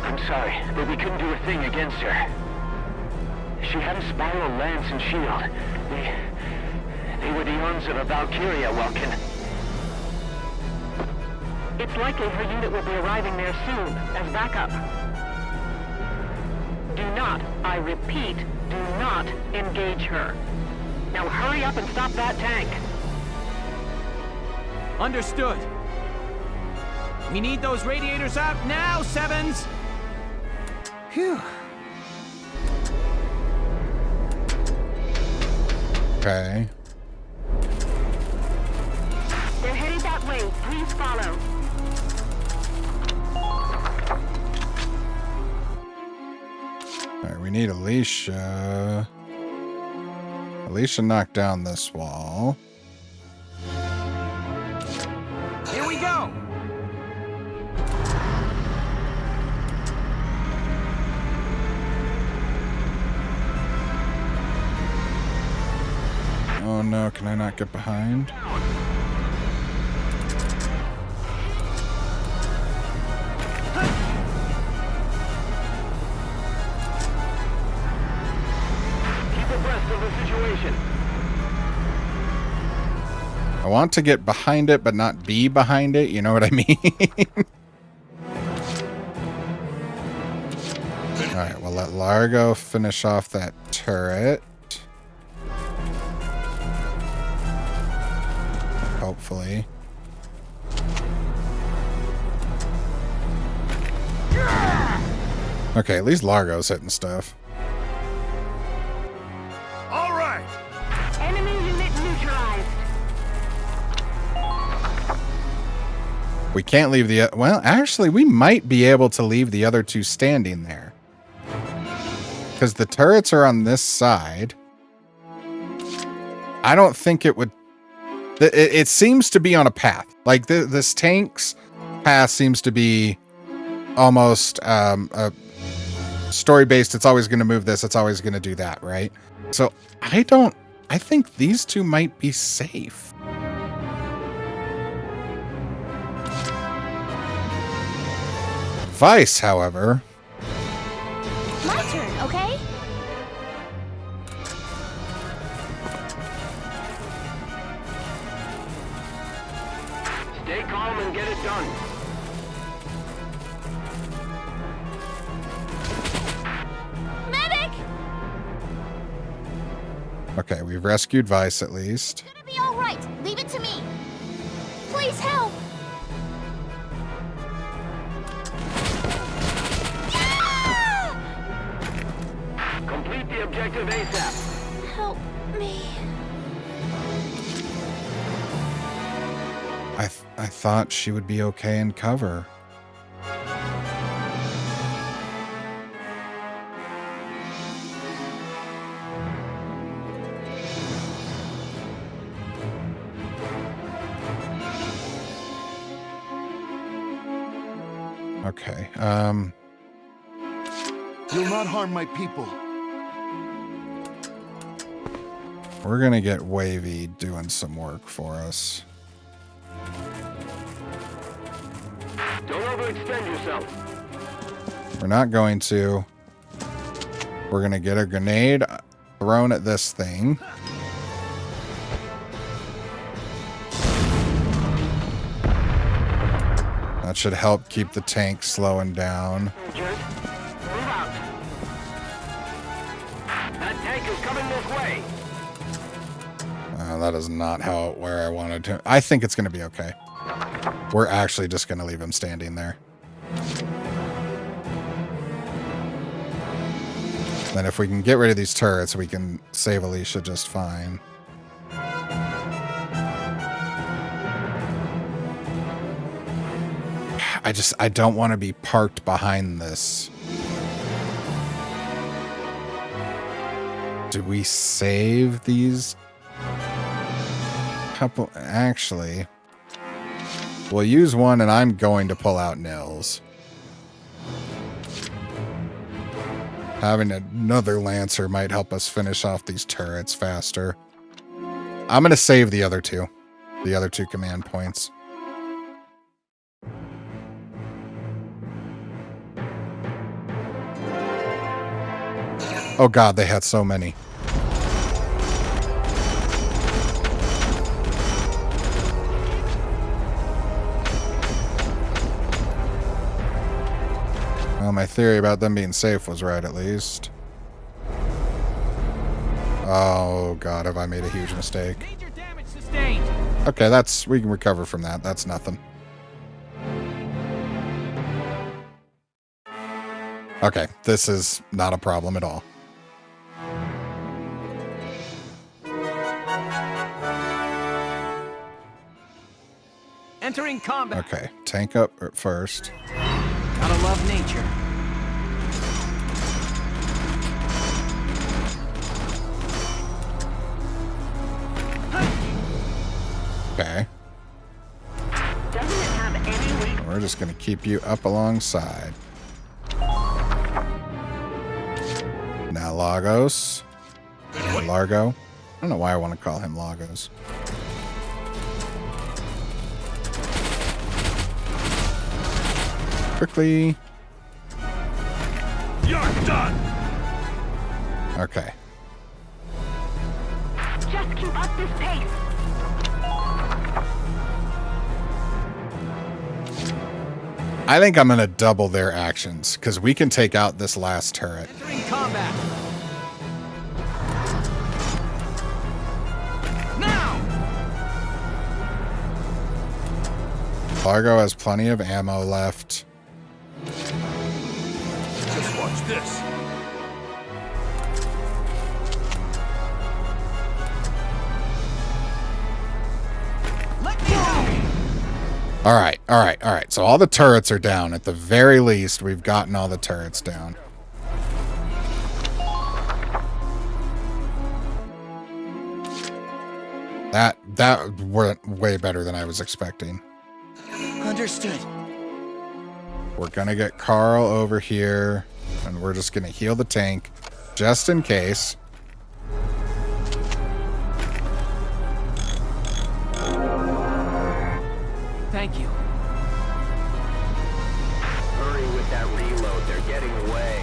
Speaker 2: I'm sorry, but we couldn't do a thing against her. She had a spiral lance and shield. They were the arms of a Valkyria, Welkin. It's likely her unit will be arriving there soon, as backup. Do not, I repeat, do not engage her. Now hurry up and stop that tank.
Speaker 6: Understood. We need those radiators out now, Sevens!
Speaker 8: Phew.
Speaker 1: Okay.
Speaker 9: They're headed that way. Please follow.
Speaker 1: Alright, we need Alicia. Alicia knocked down this wall.
Speaker 6: Here we go!
Speaker 1: Oh no, can I not get behind?
Speaker 2: Keep abreast of the situation.
Speaker 1: I want to get behind it, but not be behind it. You know what I mean? Alright, we'll let Largo finish off that turret. Hopefully. Okay, at least Largo's hitting stuff.
Speaker 7: All right.
Speaker 9: Enemy unit neutralized.
Speaker 1: We can't leave the... Well, actually, we might be able to leave the other two standing there. Because the turrets are on this side. I don't think it would... It seems to be on a path. Like, this tank's path seems to be almost story-based. It's always going to move this. It's always going to do that, right? So, I think these two might be safe. Vice, however...
Speaker 4: My turn, okay?
Speaker 2: Stay calm and get it done.
Speaker 9: Medic!
Speaker 1: Okay, we've rescued Vice at least.
Speaker 9: It's gonna be all right. Leave it to me. Please help.
Speaker 2: Complete the objective ASAP.
Speaker 9: Help me.
Speaker 1: I thought she would be okay in cover. Okay,
Speaker 7: You'll not harm my people.
Speaker 1: we're gonna get Wavy doing some work for us.
Speaker 2: Don't overextend yourself.
Speaker 1: We're not going to. We're gonna get a grenade thrown at this thing. That should help keep the tank slowing down.
Speaker 2: Soldiers, move out. That tank is coming this way.
Speaker 1: That is not where I wanted to. I think it's gonna be okay. We're actually just gonna leave him standing there. Then if we can get rid of these turrets, we can save Alicia just fine. I don't want to be parked behind this. Do we save these couple? Actually, we'll use one and I'm going to pull out Nils. Having another Lancer might help us finish off these turrets faster. I'm going to save the other two command points. Oh god, they had so many. Well, my theory about them being safe was right, at least. Oh god, have I made a huge mistake.
Speaker 6: Major damage sustained.
Speaker 1: Okay, we can recover from that. That's nothing. Okay, this is not a problem at all.
Speaker 6: Entering combat.
Speaker 1: Okay, tank up at first.
Speaker 6: Gotta love nature.
Speaker 1: Okay.
Speaker 2: Doesn't it have any weak?
Speaker 1: We're just going to keep you up alongside. Now Lagos. Or Largo. I don't know why I want to call him Lagos. Quickly.
Speaker 3: You're done!
Speaker 1: Okay.
Speaker 2: Just keep up this pace.
Speaker 1: I think I'm going to double their actions, because we can take out this last turret.
Speaker 6: Entering combat. Now!
Speaker 1: Largo has plenty of ammo left.
Speaker 3: Just watch this.
Speaker 6: Let me go!
Speaker 1: All right, all right, all right. So all the turrets are down. At the very least, we've gotten all the turrets down. That went way better than I was expecting.
Speaker 6: Understood.
Speaker 1: We're gonna get Carl over here, and we're just gonna heal the tank, just in case.
Speaker 6: Thank you.
Speaker 2: Hurry with that reload. They're getting away.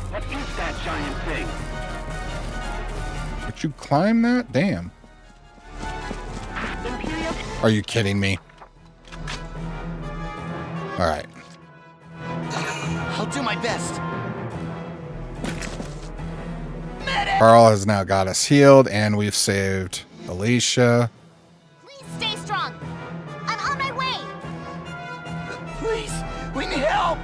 Speaker 2: What is that giant thing?
Speaker 1: Would you climb that? Damn.
Speaker 2: Imperial.
Speaker 1: Are you kidding me? All right.
Speaker 6: I'll do my best.
Speaker 1: Carl has now got us healed, and we've saved Alicia.
Speaker 9: Please stay strong. I'm on my way.
Speaker 6: Please, we need help.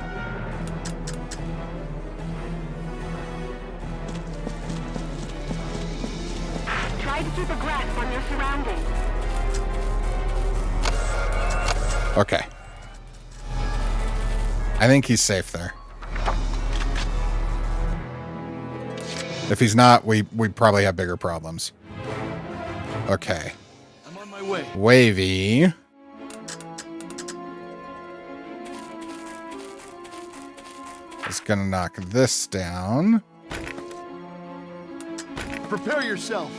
Speaker 2: Try to keep a grasp on your surroundings.
Speaker 1: Okay. I think he's safe there. If he's not, we probably have bigger problems. Okay.
Speaker 3: I'm on my way.
Speaker 1: Wavy. Is gonna knock this down.
Speaker 3: Prepare yourself.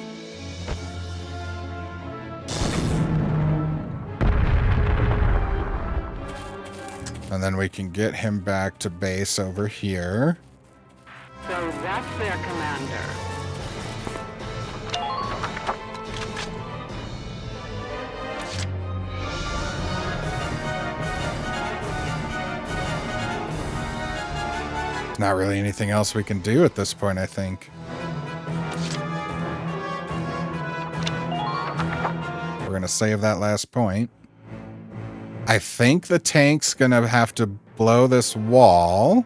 Speaker 1: And then we can get him back to base over here.
Speaker 2: So that's their commander.
Speaker 1: There's not really anything else we can do at this point, I think. We're gonna save that last point. I think the tank's gonna have to blow this wall.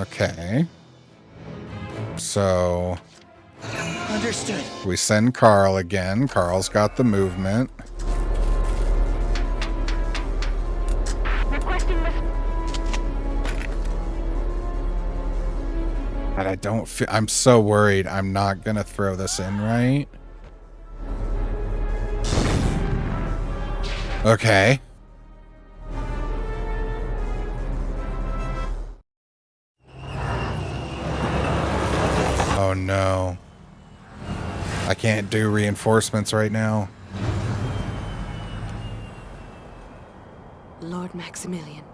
Speaker 1: Okay. So
Speaker 6: Understood.
Speaker 1: we send Carl again. Carl's got the movement.
Speaker 2: Requesting this.
Speaker 1: But I don't feel... I'm so worried I'm not gonna throw this in right. Okay. Oh no. I can't do reinforcements right now.
Speaker 8: Lord Maximilian.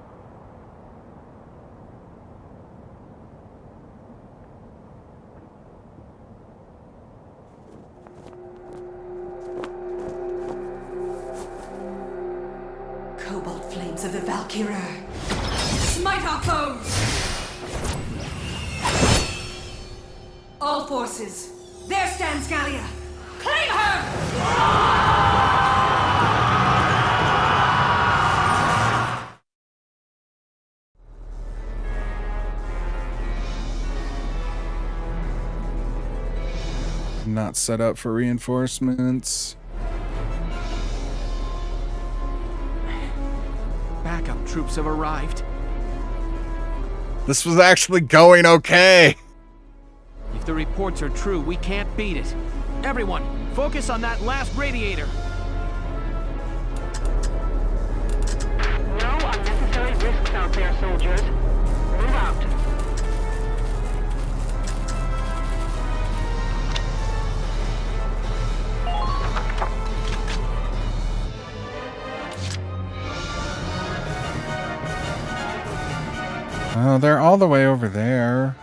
Speaker 8: cobalt flames of the Valkyria. Smite our foes! All forces, there stands Gallia! Claim her!
Speaker 1: Not set up for reinforcements.
Speaker 6: Backup troops have arrived.
Speaker 1: This was actually going okay.
Speaker 6: If the reports are true, we can't beat it. Everyone, focus on that last radiator.
Speaker 2: No unnecessary risks out there, soldiers. Move out.
Speaker 1: Oh, they're all the way over there.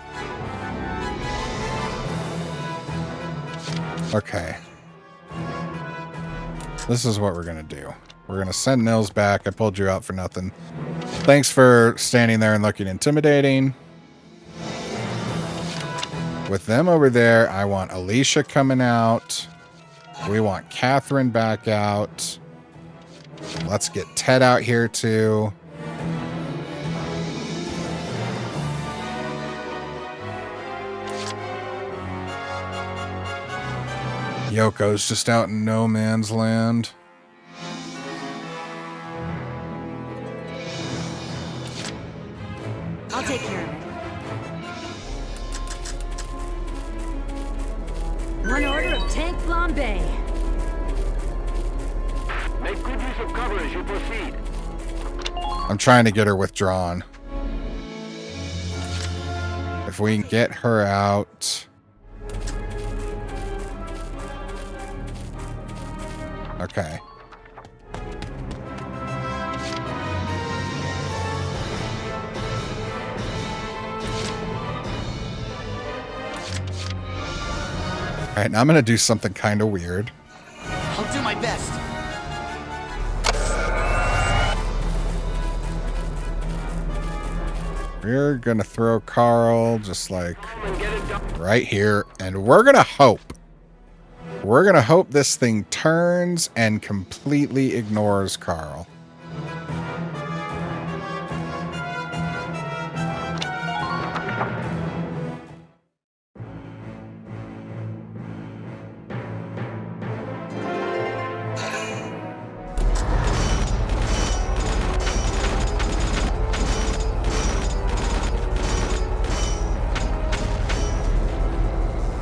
Speaker 1: Okay. This is what we're going to do. We're going to send Nils back. I pulled you out for nothing. Thanks for standing there and looking intimidating. With them over there, I want Alicia coming out. We want Catherine back out. Let's get Ted out here too. Yoko's just out in no man's land.
Speaker 8: I'll take care of it. One order of tank flambe.
Speaker 2: Make good use of cover as you proceed.
Speaker 1: I'm trying to get her withdrawn. If we can get her out. Okay. All right, now I'm going to do something kind of weird.
Speaker 6: I'll do my best.
Speaker 1: We're going to throw Carl just like right here, and we're going to hope. We're going to hope this thing turns and completely ignores Carl.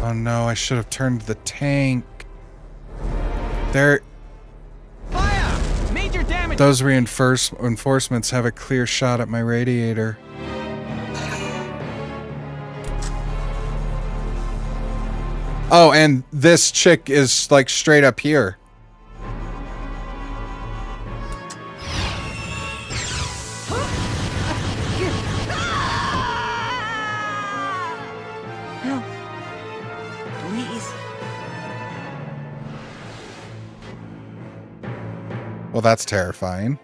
Speaker 1: Oh no, I should have turned the tank. There.
Speaker 6: Fire! Major damage!
Speaker 1: Those reinforcements have a clear shot at my radiator. Oh, and this chick is like straight up here. Well, that's terrifying.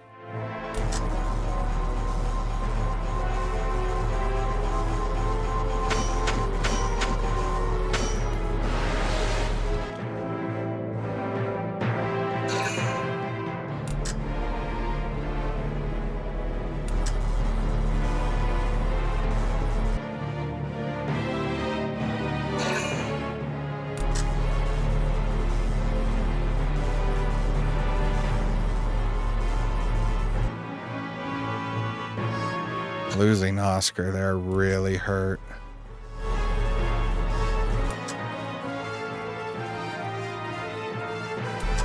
Speaker 1: Losing Oscar there really hurt.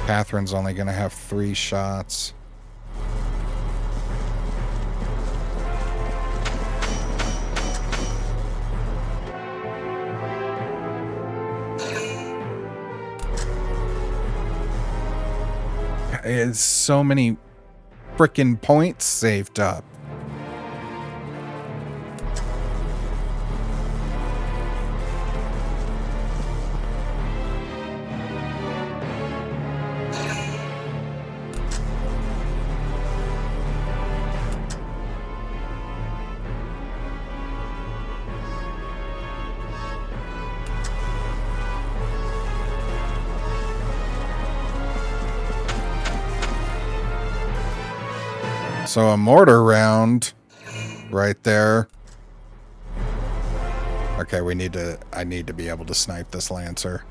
Speaker 1: Catherine's only going to have 3 shots. It's so many frickin' points saved up. So a mortar round right there. Okay, I need to be able to snipe this Lancer.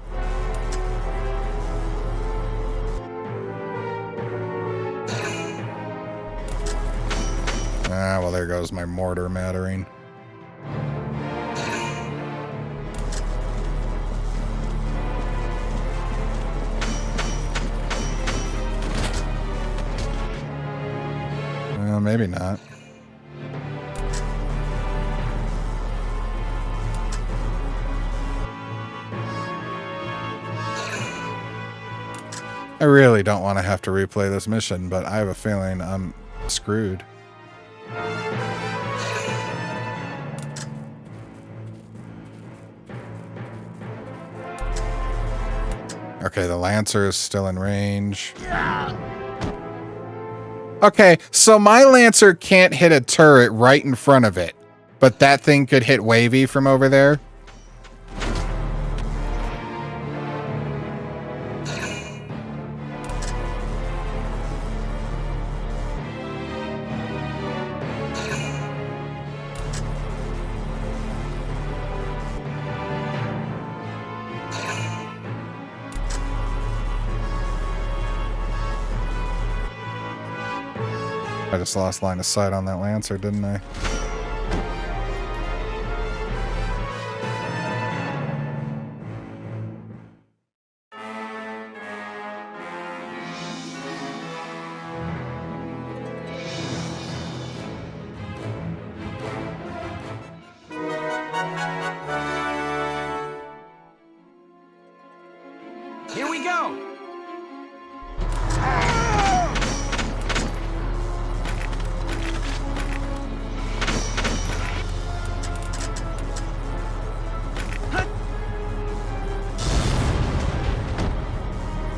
Speaker 1: Ah, well, there goes my mortar mattering. Well, maybe not. I really don't want to have to replay this mission, but I have a feeling I'm screwed. Okay, the Lancer is still in range. Okay, so my Lancer can't hit a turret right in front of it, but that thing could hit Wavy from over there. I just lost line of sight on that Lancer, didn't I?
Speaker 6: Here we go!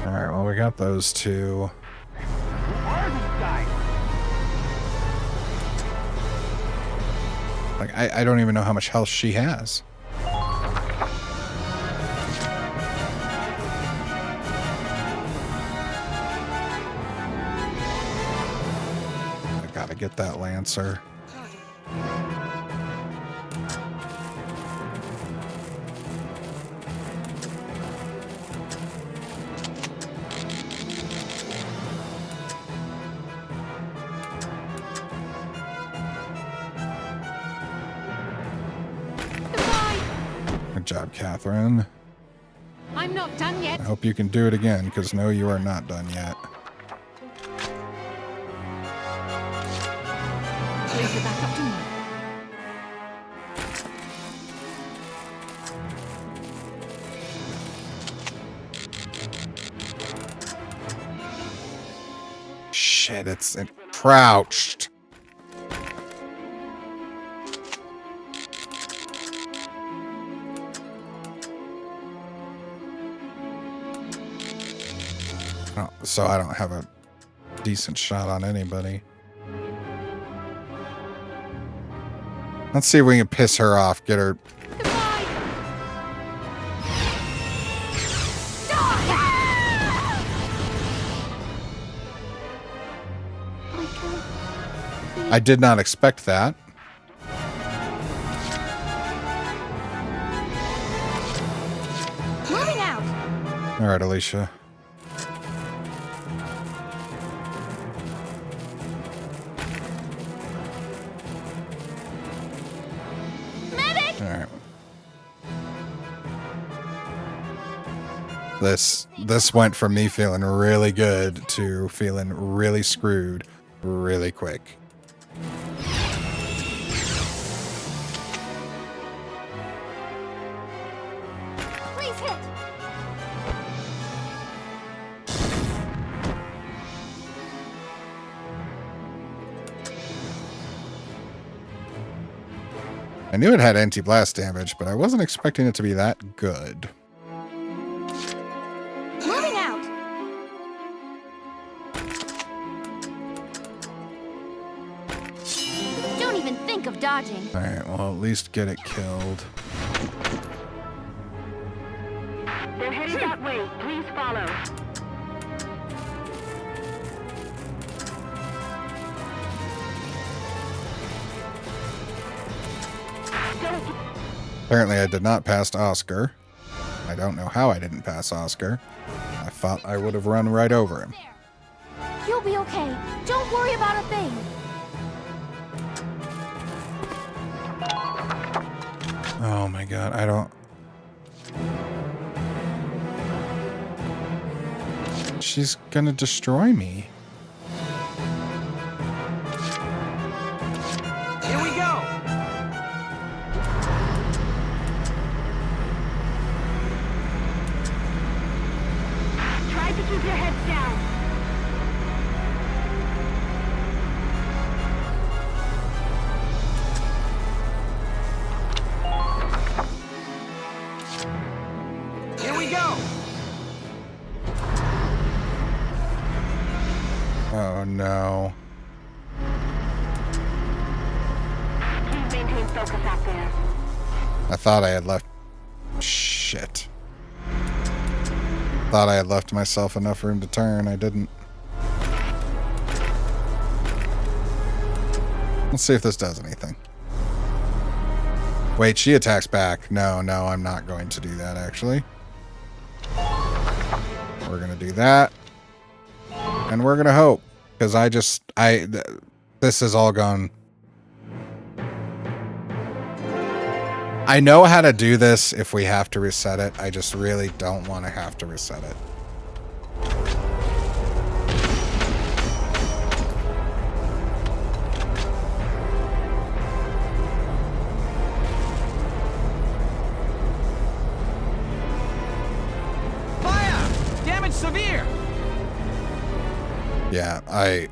Speaker 1: Alright, well, we got those two. Like, I don't even know how much health she has. I gotta get that Lancer. Good job, Catherine.
Speaker 9: I'm not done yet.
Speaker 1: I hope you can do it again, because no, you are not done yet.
Speaker 9: Please get back up to me.
Speaker 1: Shit, it's crouched. Oh, so I don't have a decent shot on anybody. Let's see if we can piss her off, get her. I did not expect that.
Speaker 9: Moving out.
Speaker 1: All right, Alicia.
Speaker 9: Medic.
Speaker 1: All right. This went from me feeling really good to feeling really screwed really quick.
Speaker 9: Please hit.
Speaker 1: I knew it had anti-blast damage, but I wasn't expecting it to be that good.
Speaker 9: Moving out. Don't even think of dodging.
Speaker 1: All right, well, at least get it killed.
Speaker 2: They're headed that way. Please follow.
Speaker 1: Apparently I did not pass Oscar. I don't know how I didn't pass Oscar. I thought I would have run right over him.
Speaker 4: You'll be okay. Don't worry about a thing.
Speaker 1: Oh my god, I don't... She's gonna destroy me.
Speaker 6: Here we go!
Speaker 9: Try to keep your heads down.
Speaker 6: Here we go!
Speaker 1: Oh no.
Speaker 9: Please maintain focus out there.
Speaker 1: I thought I had left... Shit. Thought I had left myself enough room to turn. I didn't. Let's see if this does anything. Wait, she attacks back. No, I'm not going to do that, actually. We're going to do that. And we're going to hope. Because this is all gone. I know how to do this if we have to reset it. I just really don't want to have to reset it.
Speaker 6: Fire! Damage severe!
Speaker 1: Yeah, I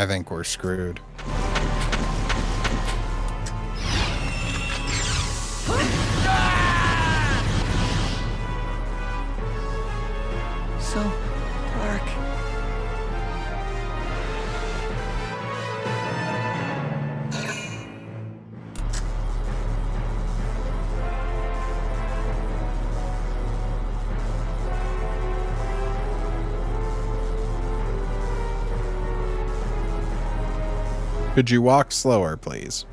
Speaker 1: think we're screwed.
Speaker 8: So dark.
Speaker 1: Could you walk slower, please?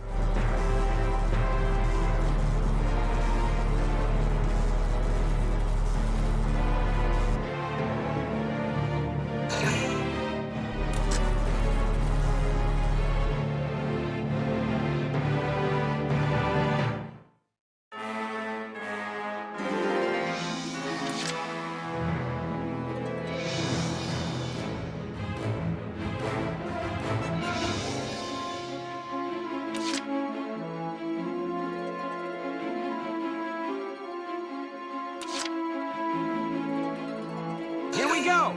Speaker 6: Here we go!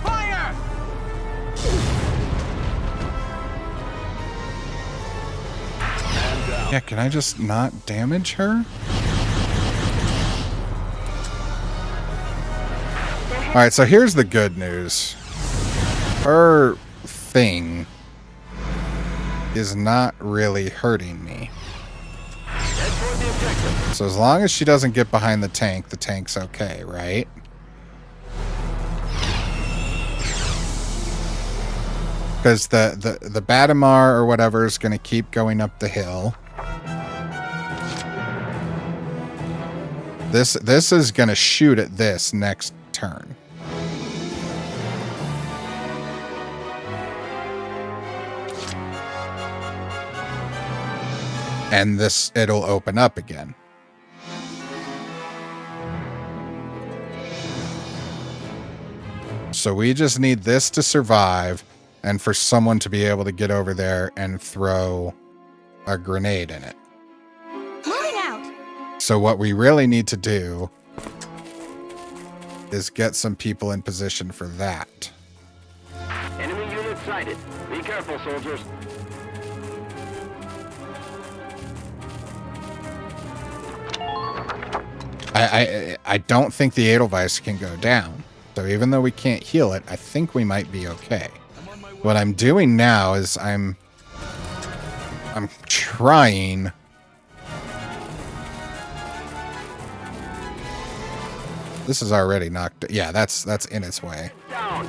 Speaker 6: Fire!
Speaker 1: Yeah, can I just not damage her? Alright, so here's the good news. Her thing is not really hurting me. So as long as she doesn't get behind the tank's okay, right? Because the Batamar or whatever is going to keep going up the hill. This is going to shoot at this next turn. And it'll open up again. So we just need this to survive and for someone to be able to get over there and throw a grenade in it.
Speaker 4: Moving out.
Speaker 1: So what we really need to do is get some people in position for that.
Speaker 2: Enemy unit sighted. Be careful, soldiers.
Speaker 1: I don't think the Edelweiss can go down. So even though we can't heal it, I think we might be okay. What I'm doing now is I'm trying This is already knocked. Yeah, that's in its way.
Speaker 2: Down.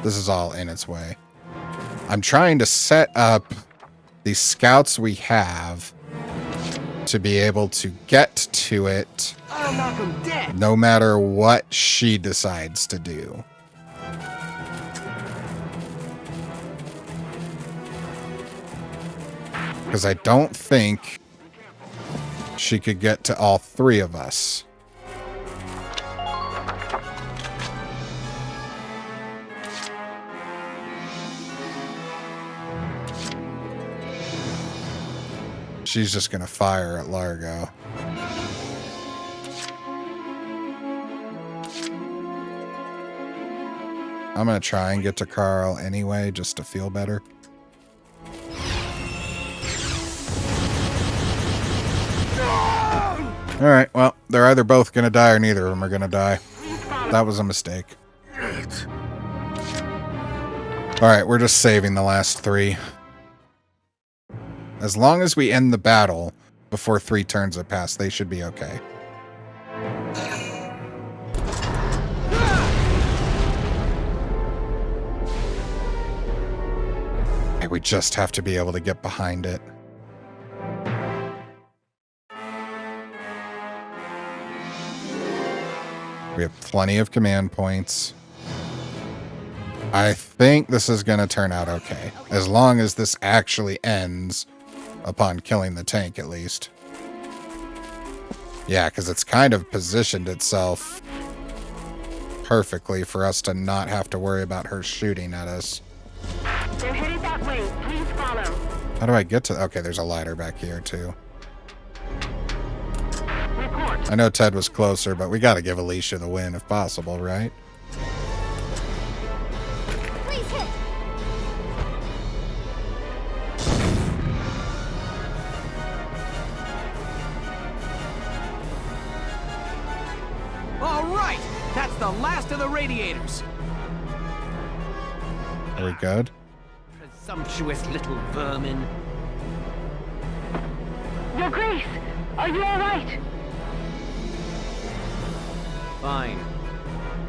Speaker 1: This is all in its way. I'm trying to set up the scouts we have to be able to get to it
Speaker 6: I'll knock him dead.
Speaker 1: no matter what she decides to do. Because I don't think she could get to all three of us. She's just going to fire at Largo. I'm going to try and get to Carl anyway, just to feel better. Alright, well, they're either both going to die or neither of them are going to die. That was a mistake. Alright, we're just saving the last three. As long as we end the battle before 3 turns have passed, they should be okay. Hey, we just have to be able to get behind it. We have plenty of command points. I think this is going to turn out okay. As long as this actually ends upon killing the tank, at least. Yeah, because it's kind of positioned itself perfectly for us to not have to worry about her shooting at us.
Speaker 2: They're headed that way. Please follow.
Speaker 1: How do I get to... Okay, there's a ladder back here, too.
Speaker 2: Report.
Speaker 1: I know Ted was closer, but we got to give Alicia the win if possible, right?
Speaker 4: Please hit.
Speaker 6: All right, that's the last of the radiators.
Speaker 1: Are we good?
Speaker 6: Presumptuous little vermin.
Speaker 2: Your Grace, are you all right?
Speaker 10: Fine.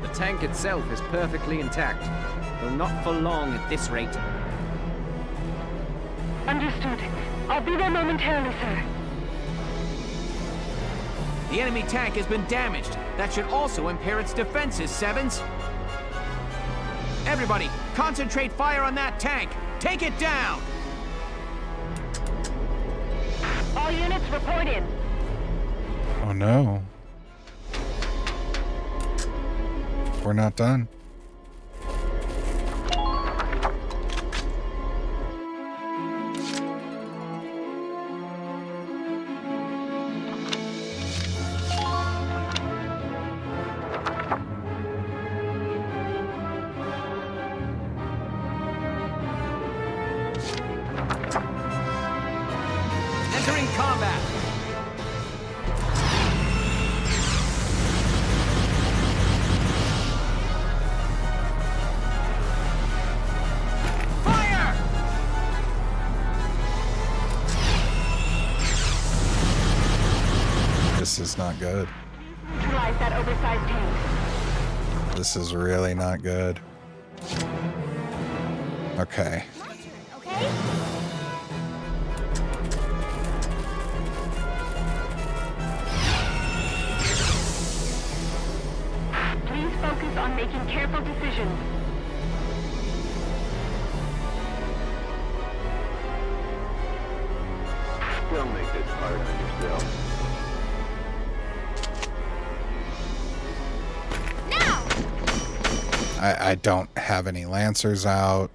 Speaker 10: The tank itself is perfectly intact, though not for long at this rate.
Speaker 2: Understood. I'll be there momentarily, sir.
Speaker 6: The enemy tank has been damaged. That should also impair its defenses, Sevens. Everybody, concentrate fire on that tank. Take it down.
Speaker 2: All units report in.
Speaker 1: Oh no. We're not done.
Speaker 6: Entering combat. Fire!
Speaker 1: This is not good.
Speaker 2: Neutralize that oversized tank.
Speaker 1: This is really not good. Okay.
Speaker 4: My turn, okay?
Speaker 2: Please focus on making careful decisions. Don't make this hard on yourself.
Speaker 1: I don't have any Lancers out.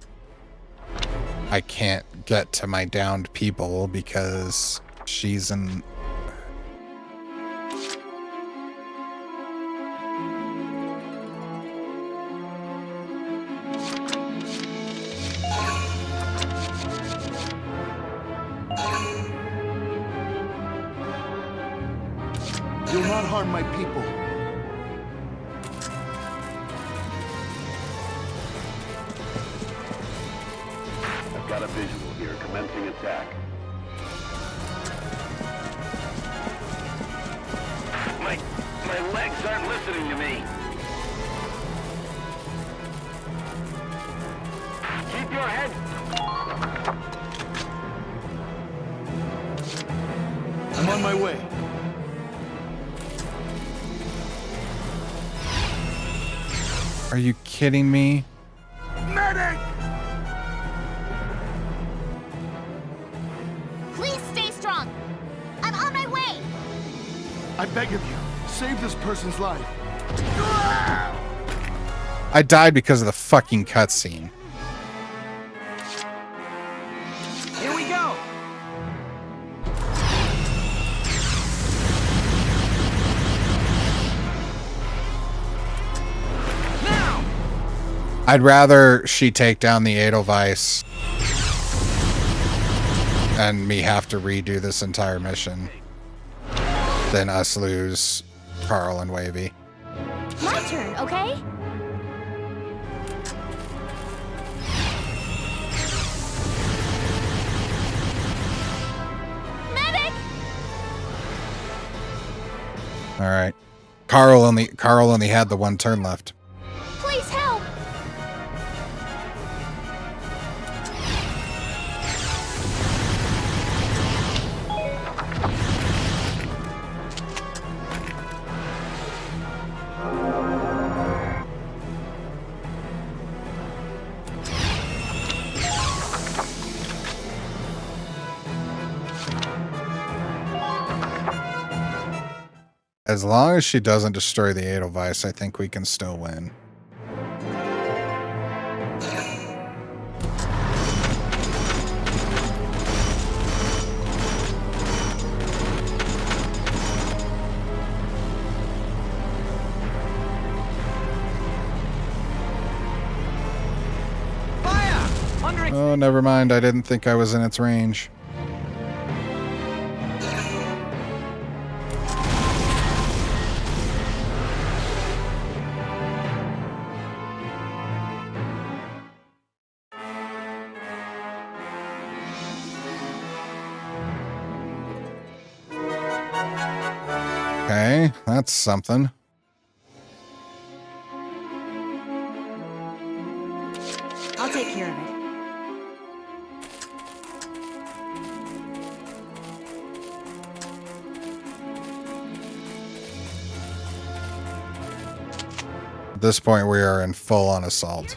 Speaker 1: I can't get to my downed people because she's in...
Speaker 7: You'll not harm my people.
Speaker 2: I've got a visual here, commencing attack. My My legs aren't listening to me. Keep your head.
Speaker 3: I'm on my way.
Speaker 1: Are you kidding me?
Speaker 3: Medic!
Speaker 9: Please stay strong. I'm on my way.
Speaker 3: I beg of you, save this person's life.
Speaker 1: I died because of the fucking cutscene.
Speaker 6: Here we go. Now.
Speaker 1: I'd rather she take down the Edelweiss and me have to redo this entire mission than us lose Carl and Wavy.
Speaker 4: My turn, okay?
Speaker 9: Medic!
Speaker 1: All right. Carl only had the one turn left.
Speaker 9: Please help!
Speaker 1: As long as she doesn't destroy the Edelweiss, I think we can still win. Oh, never mind. I didn't think I was in its range. Okay, that's something.
Speaker 8: I'll take care of it.
Speaker 1: At this point, we are in full-on assault.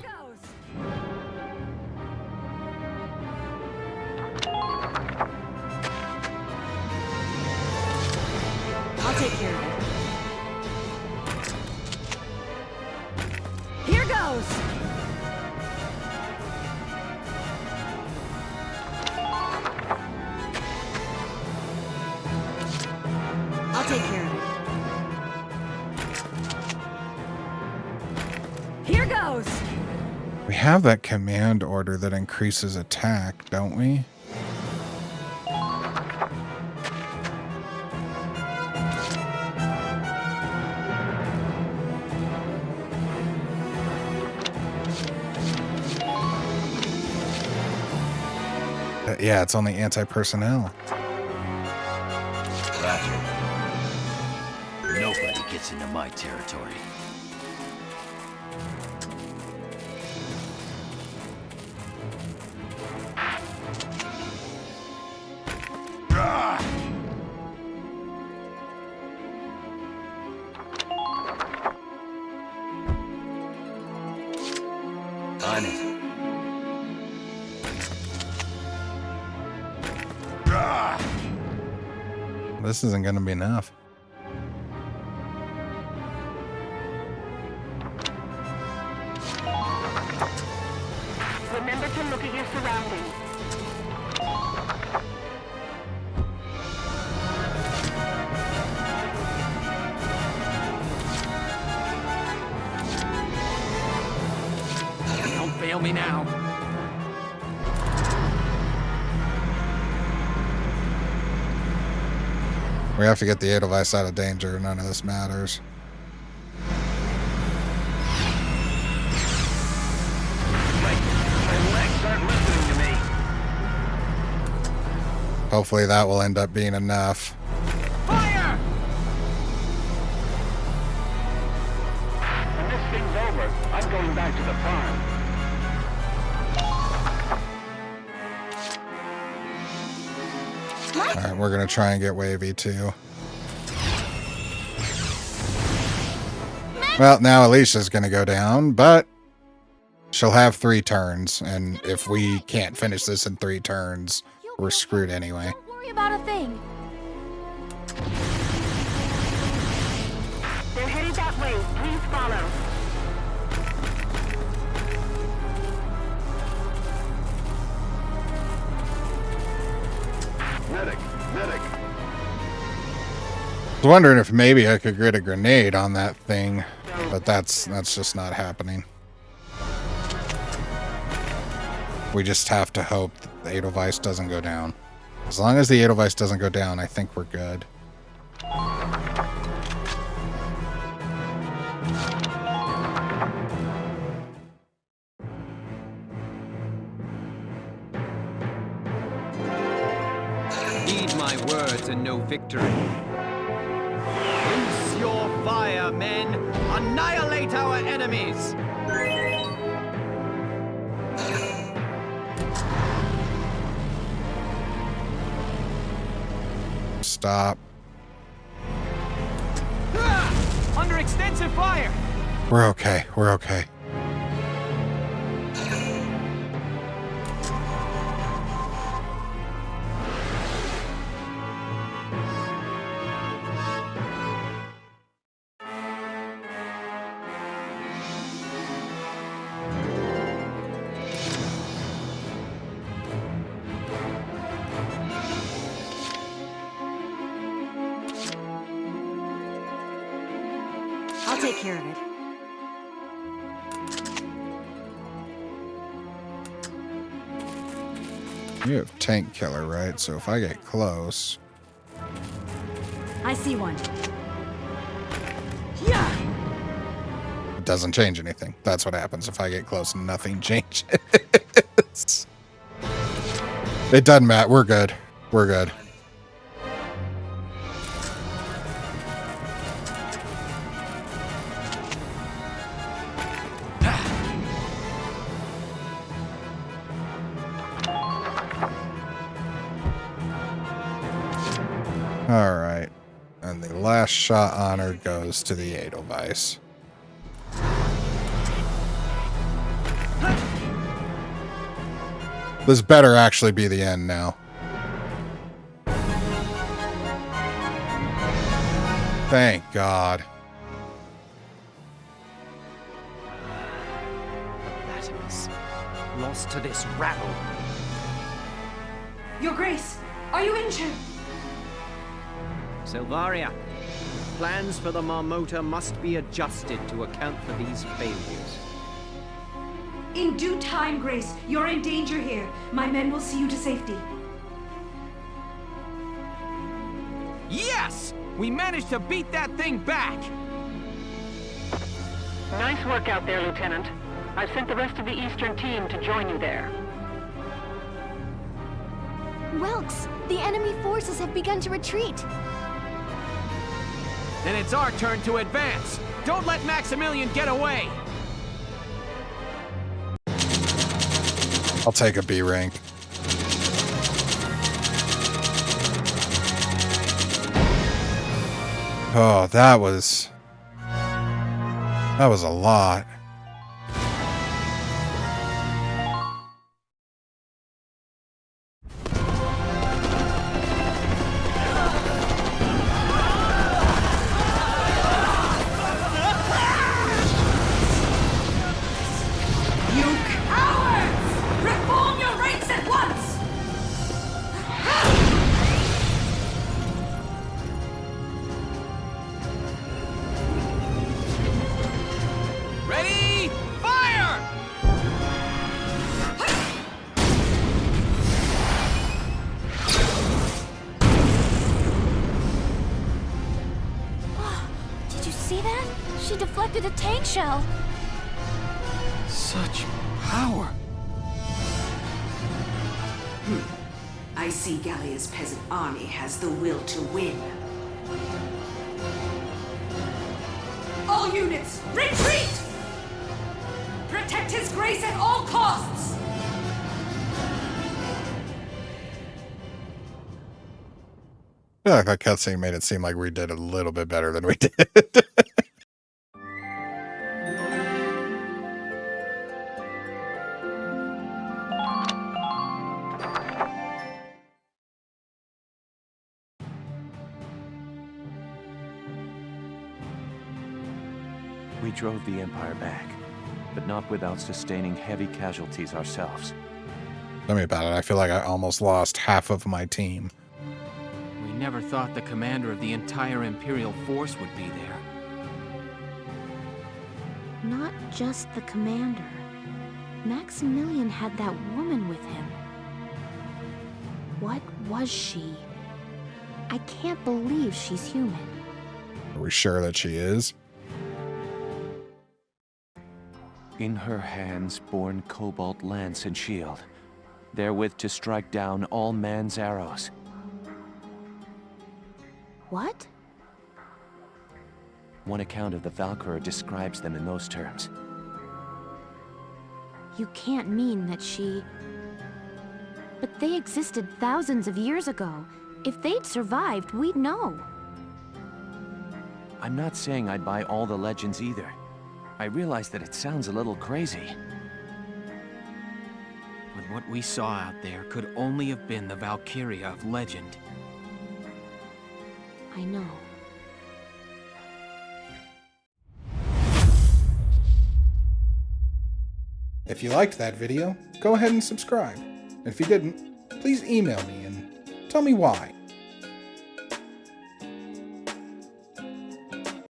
Speaker 8: I'll take care of it. Here goes! I'll take care of it. Here goes!
Speaker 1: We have that command order that increases attack, don't we? Yeah, it's only anti-personnel.
Speaker 11: Roger. Nobody gets into my territory. On it.
Speaker 1: This isn't going to be enough.
Speaker 9: Remember to look at your surroundings.
Speaker 6: Don't fail me now.
Speaker 1: We have to get the Edelweiss out of danger. None of this matters.
Speaker 2: My legs aren't listening to me.
Speaker 1: Hopefully that will end up being enough.
Speaker 6: Fire!
Speaker 2: going back to the farm.
Speaker 1: Alright, we're gonna try and get Wavy too. Well, now Alicia's gonna go down, but she'll have 3 turns, and if we can't finish this in 3 turns, we're screwed anyway.
Speaker 4: Don't worry about a thing.
Speaker 9: They're headed that way. Please follow.
Speaker 7: Medic! Medic!
Speaker 1: I was wondering if maybe I could get a grenade on that thing, but that's just not happening. We just have to hope that the Edelweiss doesn't go down. As long as the Edelweiss doesn't go down, I think we're good.
Speaker 10: Heed my words and no victory. Loose your fire, men! Annihilate our enemies!
Speaker 1: Stop.
Speaker 6: Under extensive fire!
Speaker 1: We're okay. We're okay.
Speaker 8: I'll take care of it.
Speaker 1: You have tank killer, right? So if I get close...
Speaker 8: I see one.
Speaker 1: It doesn't change anything. That's what happens if I get close and nothing changes. It doesn't matter. We're good. We're good. Alright. And the last shot on her goes to the Edelweiss. This better actually be the end now. Thank God.
Speaker 10: Latimus, lost to this rabble.
Speaker 8: Your Grace, are you injured?
Speaker 10: Silvaria, plans for the Marmota must be adjusted to account for these failures.
Speaker 8: In due time, Grace. You're in danger here. My men will see you to safety.
Speaker 6: Yes! We managed to beat that thing back!
Speaker 9: Nice work out there, Lieutenant. I've sent the rest of the Eastern team to join you there.
Speaker 4: Welks, the enemy forces have begun to retreat.
Speaker 6: Then it's our turn to advance. Don't let Maximilian get away!
Speaker 1: I'll take a B rank. Oh, that was a lot.
Speaker 6: Ready? Fire!
Speaker 4: Did you see that? She deflected a tank shell.
Speaker 6: Such power.
Speaker 12: I see Gallia's peasant army has the will to win. All units, retreat! Protect his grace at all costs!
Speaker 1: I feel like that cutscene made it seem like we did a little bit better than we did.
Speaker 5: We drove the Empire back, but not without sustaining heavy casualties ourselves.
Speaker 1: Tell me about it. I feel like I almost lost half of my team.
Speaker 6: We never thought the commander of the entire Imperial force would be there.
Speaker 4: Not just the commander. Maximilian had that woman with him. What was she? I can't believe she's human.
Speaker 1: Are we sure that she is?
Speaker 5: In her hands borne cobalt lance and shield, therewith to strike down all man's arrows.
Speaker 4: What?
Speaker 5: One account of the Valkyria describes them in those terms.
Speaker 4: You can't mean that she... But they existed thousands of years ago. If they'd survived, we'd know.
Speaker 5: I'm not saying I'd buy all the legends either. I realize that it sounds a little crazy.
Speaker 6: But what we saw out there could only have been the Valkyria of legend.
Speaker 4: I know.
Speaker 1: If you liked that video, go ahead and subscribe. And if you didn't, please email me and tell me why.